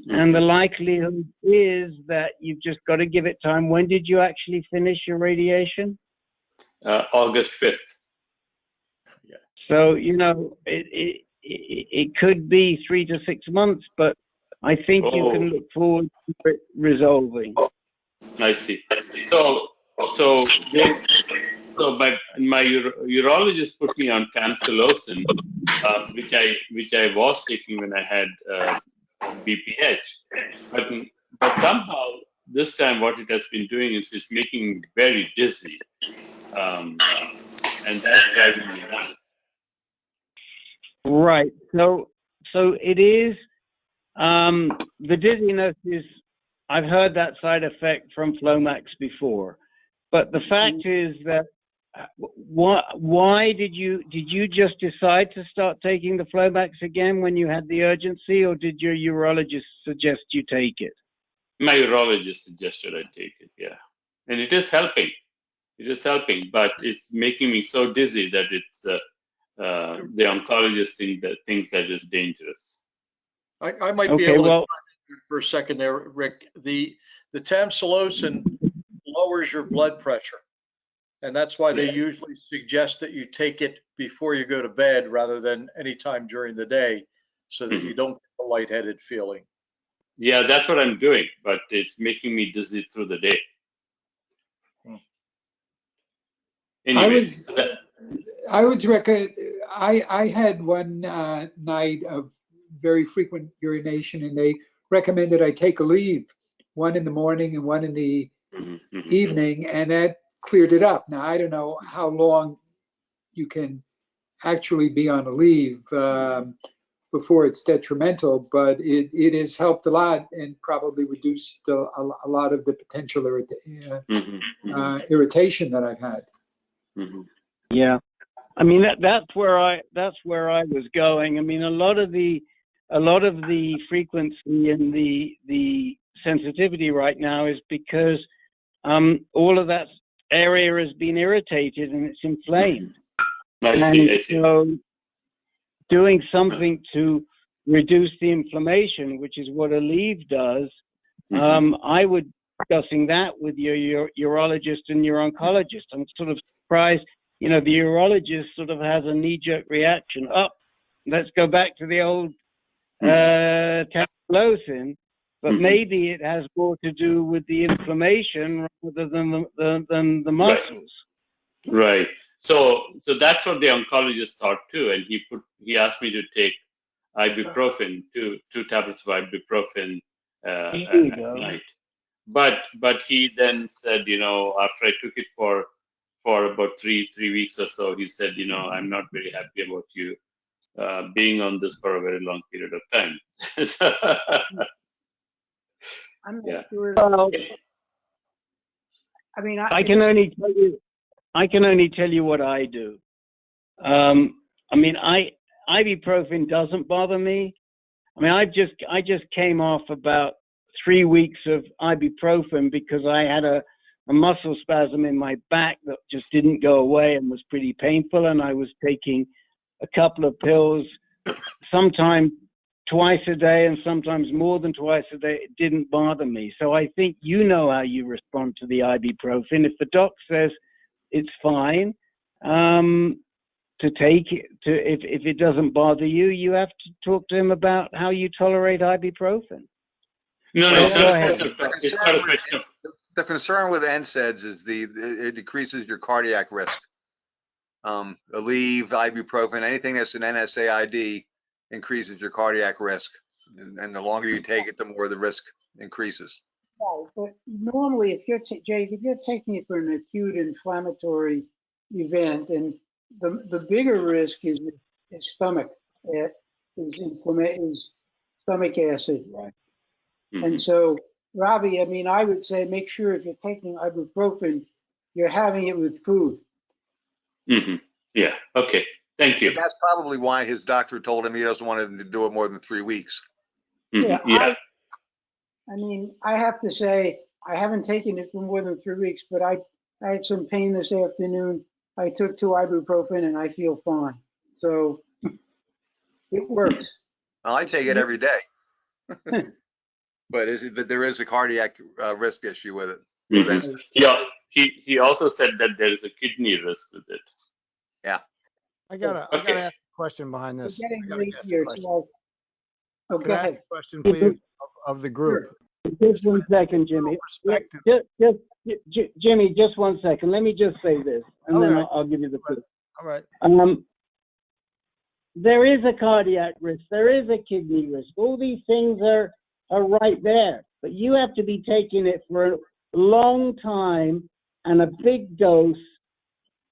and the likelihood is that you've just got to give it time. When did you actually finish your radiation? August 5th. Yeah. So, it could be 3 to 6 months, but I think you can look forward to it resolving. I see. So my urologist put me on tamsulosin, which I was taking when I had BPH. But But somehow this time what it has been doing is it's making me very dizzy. And that's driving me nuts. Right. So it is, the dizziness is, I've heard that side effect from Flomax before, but the fact is that why did you just decide to start taking the Flomax again when you had the urgency, or did your urologist suggest you take it? My urologist suggested I take it, yeah. And it is helping. It is helping, but it's making me so dizzy that it's the oncologist thinks that it's dangerous. I might be able to chime in for a second there, Rick. The tamsulosin lowers your blood pressure, and that's why they usually suggest that you take it before you go to bed rather than any time during the day, so that you don't get the lightheaded feeling. Yeah, that's what I'm doing, but it's making me dizzy through the day. Anyways, I had one night of very frequent urination, and they recommended I take a leave, one in the morning and one in the evening, and that cleared it up. Now, I don't know how long you can actually be on a leave before it's detrimental, but it has helped a lot and probably reduced a lot of the potential irritation that I've had. Yeah, I mean that's where I was going. I mean, a lot of the frequency and the sensitivity right now is because all of that area has been irritated and it's inflamed. I see. So doing something to reduce the inflammation, which is what a leave does, I would be discussing that with your urologist and your oncologist. I'm sort of surprised, the urologist sort of has a knee-jerk reaction. Let's go back to the old tamsulosin, but maybe it has more to do with the inflammation rather than the muscles. Right. So that's what the oncologist thought too, and he asked me to take ibuprofen, two tablets of ibuprofen at night. But he then said, after I took it for about three weeks or so, he said, I'm not very happy about you being on this for a very long period of time. I'm Yeah. not sure. I mean, I can only tell you what I do. I mean, ibuprofen doesn't bother me. I mean, I just came off about 3 weeks of ibuprofen because I had a muscle spasm in my back that just didn't go away and was pretty painful, and I was taking a couple of pills, sometimes twice a day and sometimes more than twice a day. It didn't bother me. So I think you know how you respond to the ibuprofen. If the doc says it's fine to take it, if it doesn't bother you, you have to talk to him about how you tolerate ibuprofen. No, it's not a question. The concern with NSAIDs is it decreases your cardiac risk. Aleve, ibuprofen, anything that's an NSAID increases your cardiac risk, and the longer you take it, the more the risk increases. Right, but normally, if you're taking it for an acute inflammatory event, and the bigger risk is stomach, is stomach acid. Right. And so, Robbie, I mean, I would say make sure if you're taking ibuprofen, you're having it with food. Yeah. Okay. Thank you. But that's probably why his doctor told him he doesn't want him to do it more than 3 weeks. Yeah. I mean, I have to say, I haven't taken it for more than 3 weeks, but I had some pain this afternoon. I took 2 ibuprofen and I feel fine. So it works. Well, I take it every day. But there is a cardiac risk issue with it. Yeah. He also said that there is a kidney risk with it. Yeah. I gotta ask a question behind this. We're getting late here, so go Can I ask ahead. a question, please, of the group? Just 1 second, Jimmy. Jimmy, just 1 second. Let me just say this, and then I'll give you the proof. All right. There is a cardiac risk. There is a kidney risk. All these things are right there. but you have to be taking it for a long time and a big dose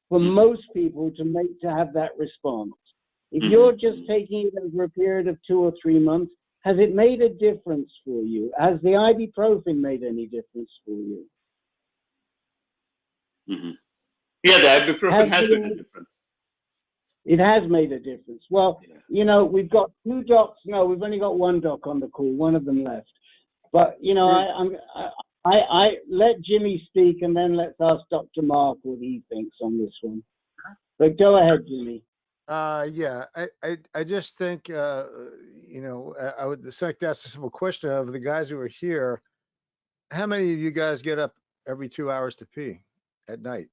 for most people to have that response. If you're just taking it over a period of 2 or 3 months, has it made a difference for you? Has the ibuprofen made any difference for you? Yeah, the ibuprofen has made a difference. It has made a difference. Well, you know, we've got 2 docs. No, we've only got 1 doc on the call. One of them left. But, you know, I let Jimmy speak, and then let's ask Dr. Mark what he thinks on this one. But go ahead, Jimmy. Yeah, I just think, you know, I would like to ask a simple question of the guys who are here. How many of you guys get up every 2 hours to pee at night?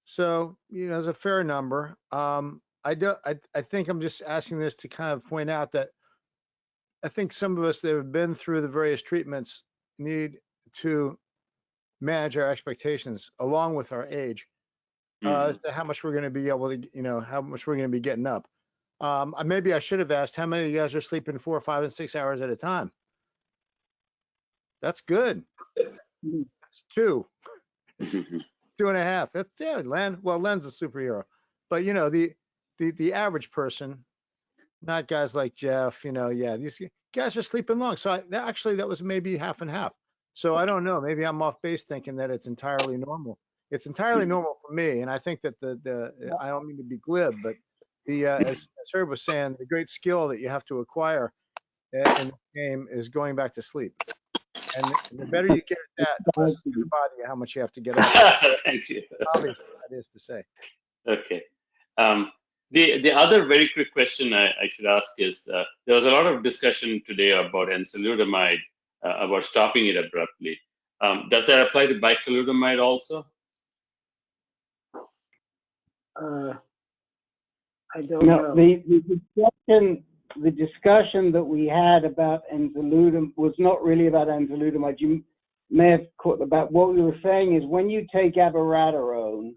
So, you know, there's a fair number. I think I'm just asking this to kind of point out that I think some of us that have been through the various treatments need to manage our expectations along with our age as to how much we're going to be able to, you know, how much we're going to be getting up. Maybe I should have asked how many of you guys are sleeping 4, 5, and 6 hours at a time. That's good. That's 2. 2.5. That's, yeah, Len. Well, Len's a superhero, but you know, the average person, not guys like Jeff, you know, yeah, these guys are sleeping long. So actually that was maybe half and half. So I don't know, maybe I'm off base thinking that it's entirely normal. It's entirely normal for me. And I think that I don't mean to be glib, but as Herb was saying, the great skill that you have to acquire in the game is going back to sleep. And the better you get at that, the less it's going to bother you how much you have to get up. Thank you. Obviously, that is to say. Okay. The other very quick question I should ask is, there was a lot of discussion today about enzalutamide, about stopping it abruptly. Does that apply to bicalutamide also? I don't know. The discussion that we had about enzalutamide was not really about enzalutamide. You may have caught about what we were saying is when you take abiraterone,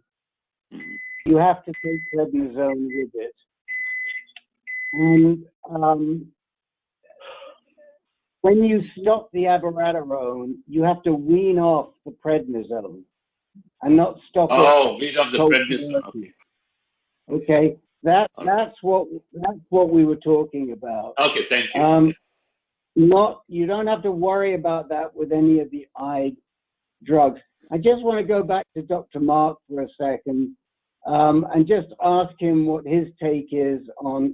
you have to take prednisone with it. And when you stop the abiraterone, you have to wean off the prednisone and not stop it. Oh, wean off the prednisone. Okay. Okay. That's what we were talking about. Okay, thank you. You don't have to worry about that with any of the eye drugs. I just want to go back to Dr. Mark for a second and just ask him what his take is on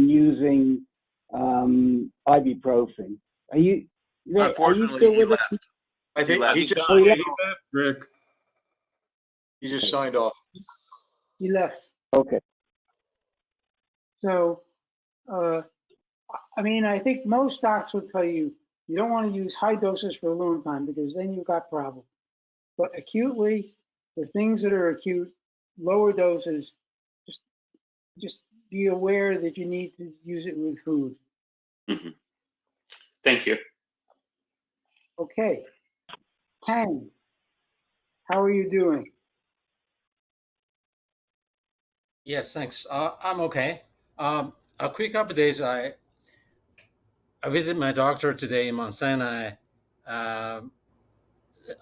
using ibuprofen. Unfortunately, he left. I think he just left, Rick. He just signed off. He left. Okay. So, I mean, I think most docs will tell you you don't want to use high doses for a long time because then you've got problems. But acutely, the things that are acute, lower doses, just be aware that you need to use it with food. Thank you. Okay. Pang, how are you doing? Yes, thanks. I'm okay. A quick update. I visited my doctor today in Mount Sinai.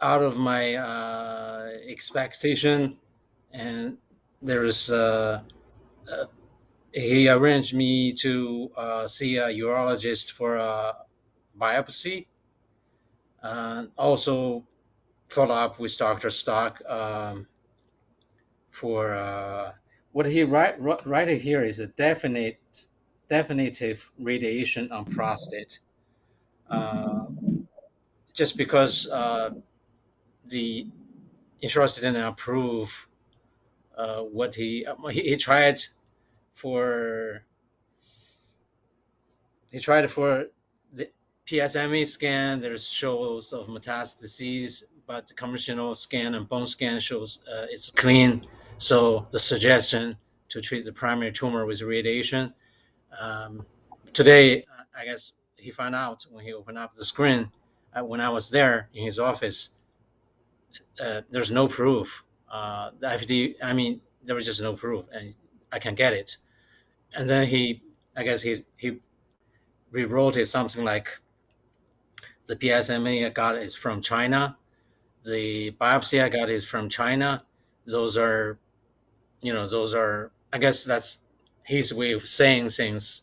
Out of my expectation, and there's he arranged me to see a urologist for a biopsy, and also follow up with Dr. Stock for what he right here is a definitive radiation on prostate. Just because the insurance didn't approve what he tried for the PSMA scan. There's shows of metastases, but the conventional scan and bone scan shows it's clean. So the suggestion to treat the primary tumor with radiation. Today, I guess he found out when he opened up the screen when I was there in his office. There's no proof. The FDA, I mean, there was just no proof, and I can get it. And then I guess he rewrote it something like The PSMA I got is from China. The biopsy I got is from China. Those are, I guess that's his way of saying things.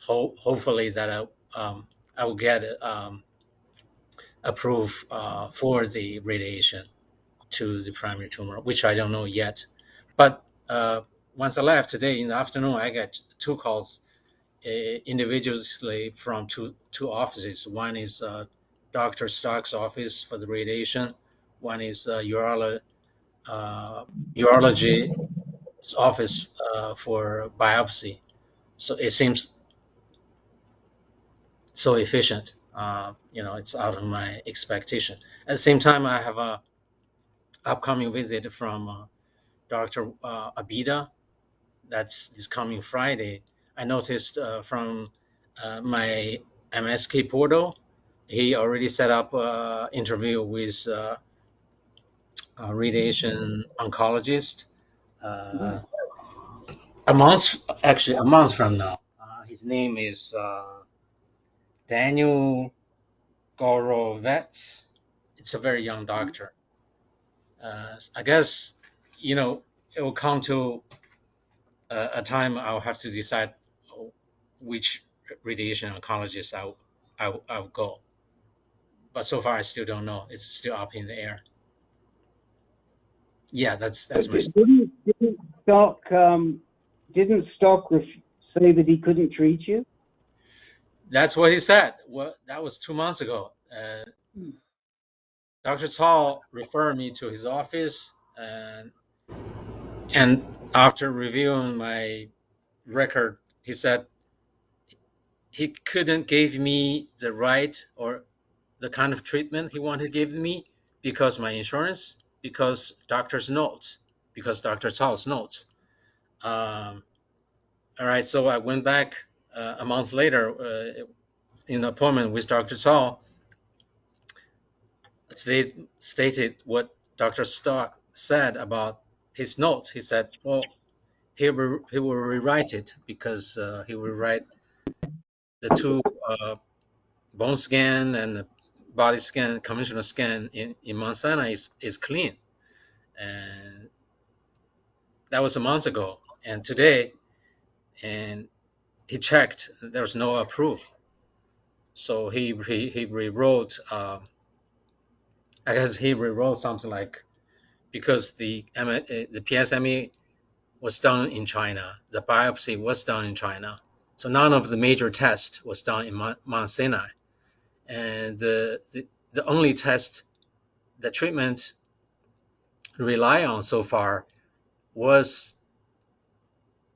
Hopefully that I will get approved for the radiation to the primary tumor, which I don't know yet. But once I left today in the afternoon, I got 2 calls individually from two offices. One is Dr. Stark's office for the radiation. One is urology office for biopsy. So it seems so efficient. It's out of my expectation. At the same time, I have a upcoming visit from Dr. Abida. That's this coming Friday. I noticed from my MSK portal, he already set up an interview with a radiation oncologist a month from now. His name is Daniel Gorovets. It's a very young doctor. I guess, it will come to a time I'll have to decide which radiation oncologist I'll go. But so far, I still don't know. It's still up in the air. Yeah, that's my. Didn't Stock say that he couldn't treat you? That's what he said. Well, that was 2 months ago. Dr. Tall referred me to his office, and after reviewing my record, he said he couldn't give me the right or the kind of treatment he wanted to give me because my insurance, because doctor's notes, because Dr. Tall's notes. All right, so I went back a month later in an appointment with Dr. Tall. Stated what Dr. Stock said about his note. He said, well, he will rewrite it because he will write the 2 bone scan and the body scan, conventional scan in Mount Sinai is clean. And that was a month ago. And today, and he checked, there was no approved. So he rewrote, I guess he rewrote something like, because the PSMA was done in China, the biopsy was done in China. So none of the major tests was done in Mount Sinai. And the only test, the treatment rely on so far was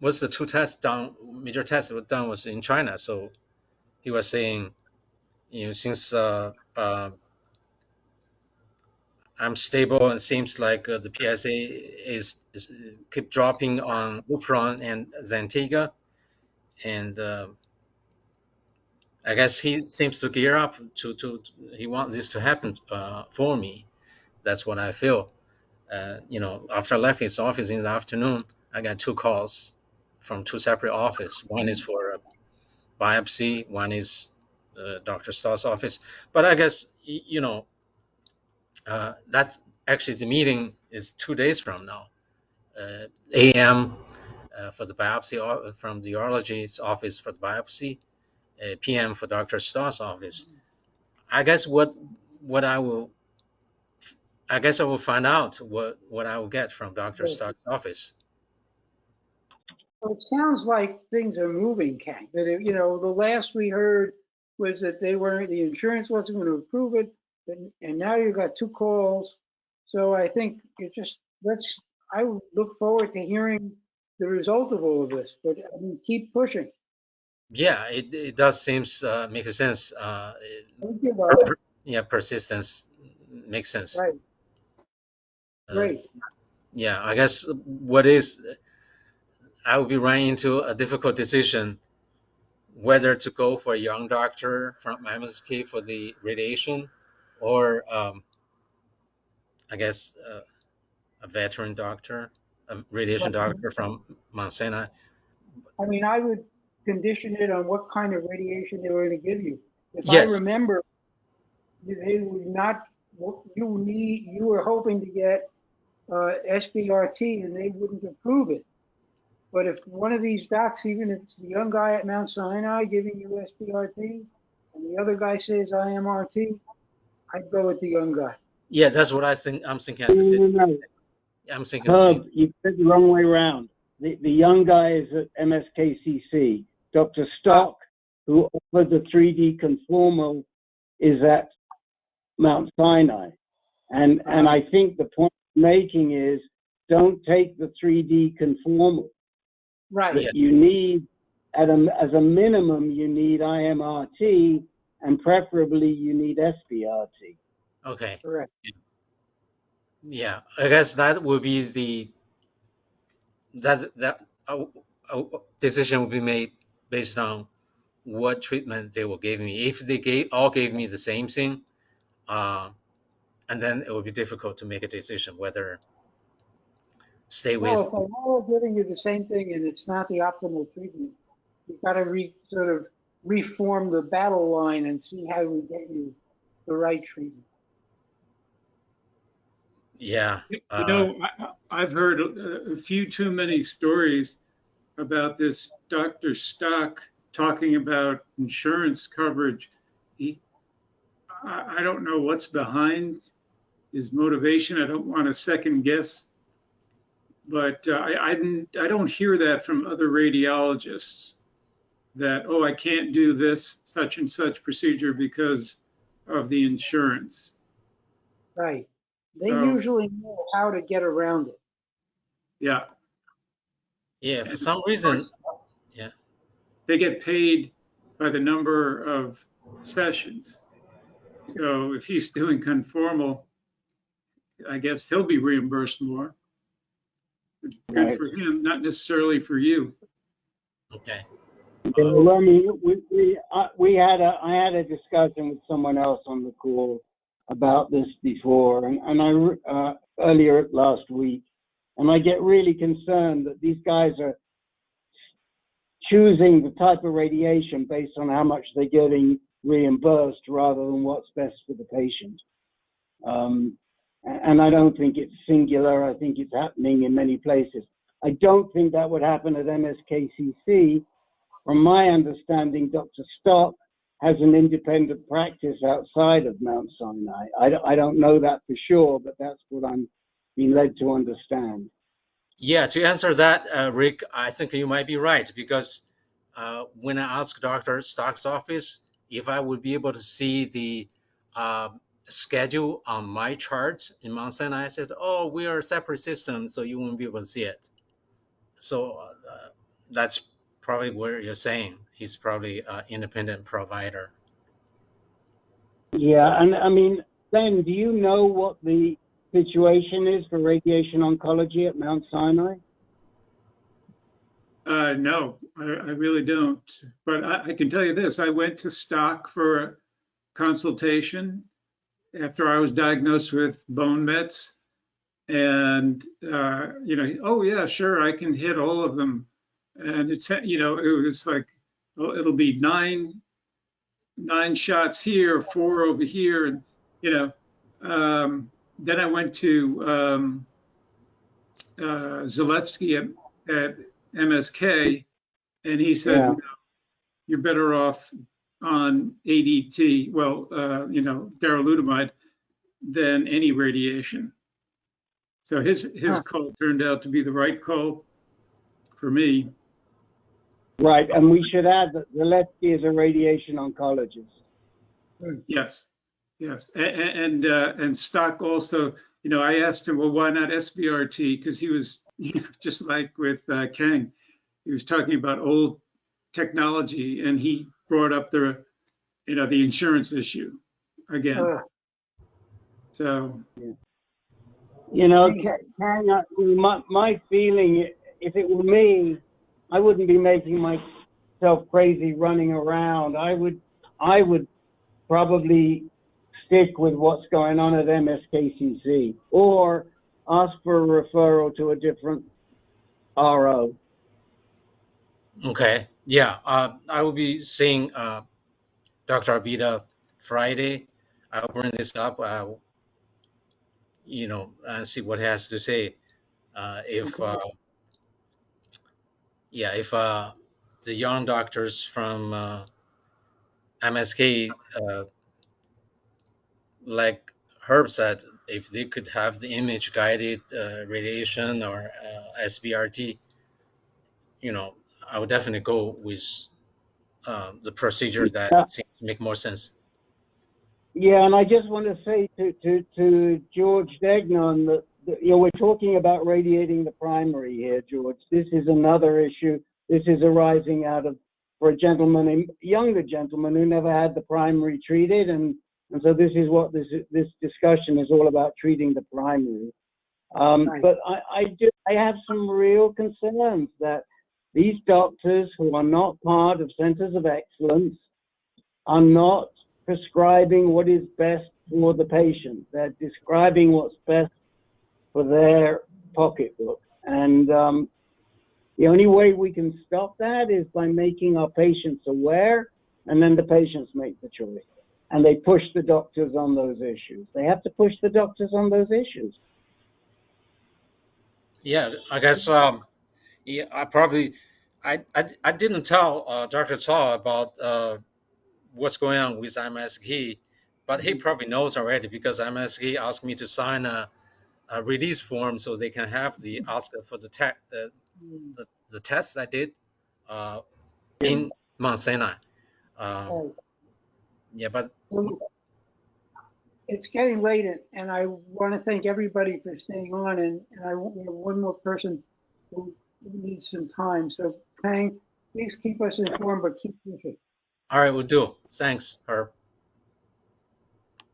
the 2 tests done, major tests were done was in China. So he was saying, since I'm stable and seems like the PSA is keep dropping on Lupron and Zytiga, and I guess he seems to gear up to he wants this to happen for me. That's what I feel. After I left his office in the afternoon, I got 2 calls from 2 separate offices. One is for a biopsy, one is Dr. Starr's office. But I guess, that's actually the meeting is 2 days from now. AM for the biopsy from the urologist's office for the biopsy, PM for Dr. Starr's office. I guess I will find out what I will get from Dr. Stark's office. Well, it sounds like things are moving, Ken. That the last we heard was that the insurance wasn't going to approve it, and now you've got 2 calls. So I think I look forward to hearing the result of all of this. But I mean, keep pushing. Yeah, it does seems make sense. Persistence makes sense. Right. Great. Yeah, I guess I will be running into a difficult decision whether to go for a young doctor from MSK for the radiation, or I guess a veteran doctor, a radiation doctor from Mount Sinai. I mean, I would condition it on what kind of radiation they were going to give you. If Yes. I remember, they would not, you were hoping to get SBRT and they wouldn't approve it. But if one of these docs, even if it's the young guy at Mount Sinai giving you SBRT and the other guy says IMRT, I'd go with the young guy. Yeah, that's what I think. I'm thinking at the same. No. I'm thinking the same. Herb, you said the wrong way around. The young guy is at MSKCC. Dr. Stock, who offered the 3D conformal, is at Mount Sinai. And I think the point I'm making is don't take the 3D conformal. Right. That you need, as a minimum, you need IMRT, and preferably you need SBRT. Okay. Correct. Yeah, I guess that would be that decision will be made based on what treatment they will give me. If they all gave me the same thing, and then it would be difficult to make a decision whether stay with. Well, if they're all giving you the same thing and it's not the optimal treatment, you've got to sort of reform the battle line and see how we get you the right treatment. Yeah. I've heard a few too many stories about this Dr. Stock talking about insurance coverage. I don't know what's behind his motivation. I don't want to second guess, but I don't hear that from other radiologists that, oh, I can't do this such and such procedure because of the insurance. Right. They usually know how to get around it. Yeah. Yeah, for some reason, yeah. They get paid by the number of sessions. So if he's doing conformal, I guess he'll be reimbursed more. Good Right. for him, not necessarily for you. Okay. Well, I mean, I had a discussion with someone else on the call about this before, and I earlier last week, and I get really concerned that these guys are choosing the type of radiation based on how much they're getting reimbursed rather than what's best for the patient. And I don't think it's singular. I think it's happening in many places. I don't think that would happen at MSKCC. From my understanding, Dr. Stock has an independent practice outside of Mount Sinai. I don't know that for sure, but that's what I'm being led to understand. Yeah, to answer that, Rick, I think you might be right, because when I asked Dr. Stock's office if I would be able to see the schedule on my charts in Mount Sinai, I said, oh, we are a separate system, so you won't be able to see it. So that's probably what you're saying. He's probably an independent provider. Yeah, and I mean, Ben, do you know what the situation is for radiation oncology at Mount Sinai? No, I really don't. But I can tell you this, I went to Stock for a consultation after I was diagnosed with bone mets. And, oh yeah, sure, I can hit all of them. And it's, it was like, oh, it'll be nine shots here, 4 over here. And, then I went to Zalewski at MSK, and he said, Yeah. no, you're better off on ADT, darolutamide, than any radiation. So his call turned out to be the right call for me. Right, and we should add that Zalewski is a radiation oncologist. Yes, and Stock also. I asked him, well, why not SBRT? Because he was just like with Kang, he was talking about old technology, and he brought up the insurance issue again. So. My feeling, if it were me, I wouldn't be making myself crazy running around. I would probably stick with what's going on at MSKCC or ask for a referral to a different RO. Okay. Yeah. I will be seeing Dr. Abida Friday. I'll bring this up, you know, and see what he has to say. If the young doctors from MSK, like Herb said, if they could have the image-guided radiation or SBRT, you know, I would definitely go with the procedures that seem to make more sense. Yeah, and I just want to say to George Degnan that, you know, we're talking about radiating the primary here, George. This is another issue. This is arising out of, for a gentleman, a younger gentleman who never had the primary treated, and so this is what this discussion is all about, treating the primary. But I have some real concerns that these doctors who are not part of centers of excellence are not prescribing what is best for the patient. They're describing what's best for their pocketbook. And the only way we can stop that is by making our patients aware, and then the patients make the choice. And they push the doctors on those issues. They have to push the doctors on those issues. Yeah, I guess yeah, I didn't tell Dr. Saw about what's going on with MSK, but he probably knows already because MSK asked me to sign a release form so they can have the Oscar for the test I did in Mount Sinai. Yeah, but it's getting late, and I want to thank everybody for staying on. And I have one more person who needs some time. So, Pang, please keep us informed, but keep pushing. All right, we'll do. Thanks, Herb.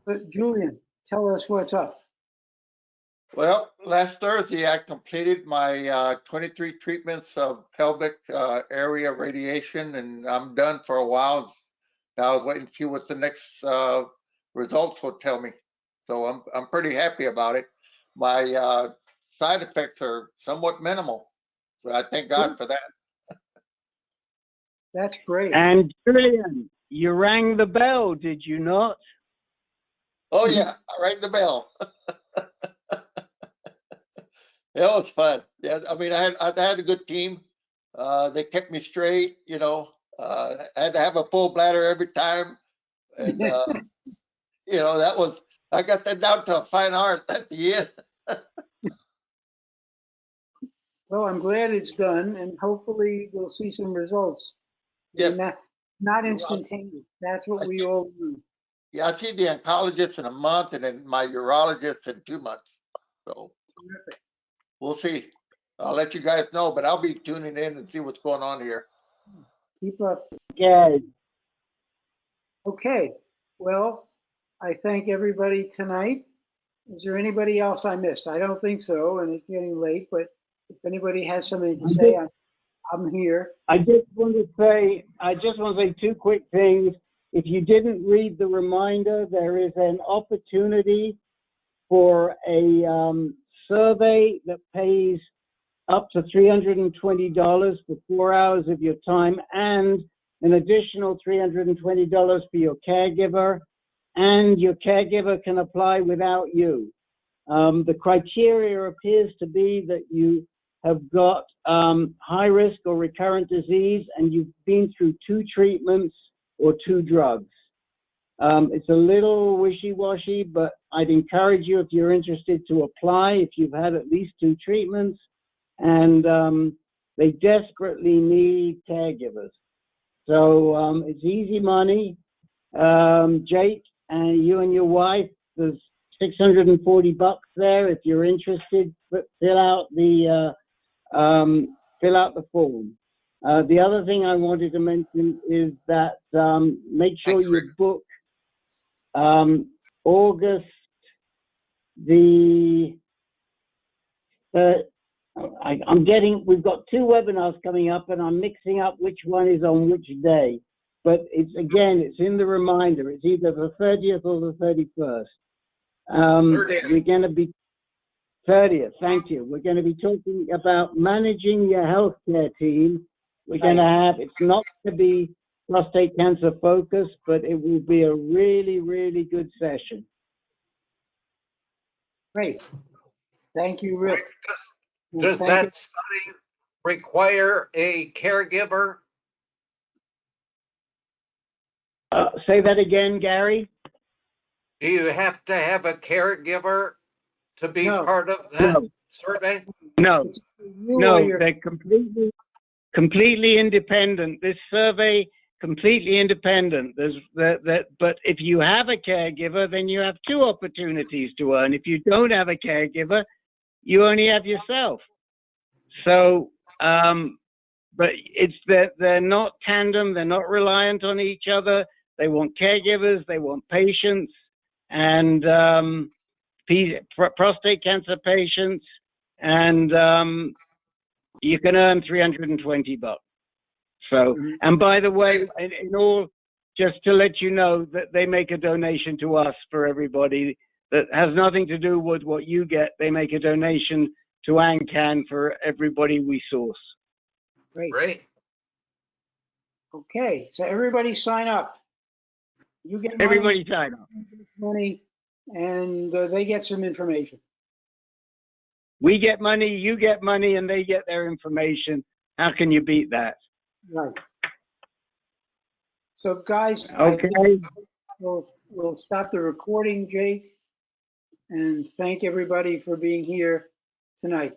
But Julian, tell us what's up. Well, last Thursday, I completed my 23 treatments of pelvic area radiation, and I'm done for a while. Now I was waiting to see what the next results will tell me. So I'm pretty happy about it. My side effects are somewhat minimal. So I thank God for that. That's great. And Julian, you rang the bell, did you not? Oh yeah, I rang the bell. It was fun. Yeah, I mean, I had a good team. They kept me straight. You know, I had to have a full bladder every time, and you know, I got that down to a fine art at the end. Well, I'm glad it's done, and hopefully we'll see some results. Yeah. Not instantaneous. That's what we all do. Yeah, I see the oncologist in a month, and then my urologist in 2 months. So we'll see. I'll let you guys know, but I'll be tuning in and see what's going on here. Keep up. Yeah. Okay. Well, I thank everybody tonight. Is there anybody else I missed? I don't think so, and it's getting late, but if anybody has something to say, I'm here. I just want to say two quick things. If you didn't read the reminder, there is an opportunity for a survey that pays up to $320 for 4 hours of your time, and an additional $320 for your caregiver, and your caregiver can apply without you. The criteria appears to be that you have got high risk or recurrent disease, and you've been through 2 treatments or 2 drugs. It's a little wishy-washy, but I'd encourage you, if you're interested, to apply if you've had at least 2 treatments, and they desperately need caregivers. So it's easy money. Jake, and you and your wife, there's $640 there. If you're interested, fill out the form. The other thing I wanted to mention is that make sure you book August we've got 2 webinars coming up, and I'm mixing up which one is on which day. But it's in the reminder. It's either the 30th or the 31st. We're going to be 30th. Thank you. We're going to be talking about managing your healthcare team. We're going to have, it's not going to be prostate cancer focus, but it will be a really, really good session. Great. Thank you, Rick. Does that study require a caregiver? Say that again, Gary. Do you have to have a caregiver to be part of that survey? No, they're completely independent. This survey, completely independent. But if you have a caregiver, then you have two opportunities to earn. If you don't have a caregiver, you only have yourself. So, but it's they're not tandem. They're not reliant on each other. They want caregivers. They want patients, and prostate cancer patients, and you can earn $320. So, and by the way, in all, just to let you know that they make a donation to us for everybody that has nothing to do with what you get. They make a donation to ANCAN for everybody we source. Great. Okay, so everybody sign up. You get money, everybody sign up. Money, and they get some information. We get money, you get money, and they get their information. How can you beat that? Right. So, guys, okay, we'll stop the recording, Jake, and thank everybody for being here tonight.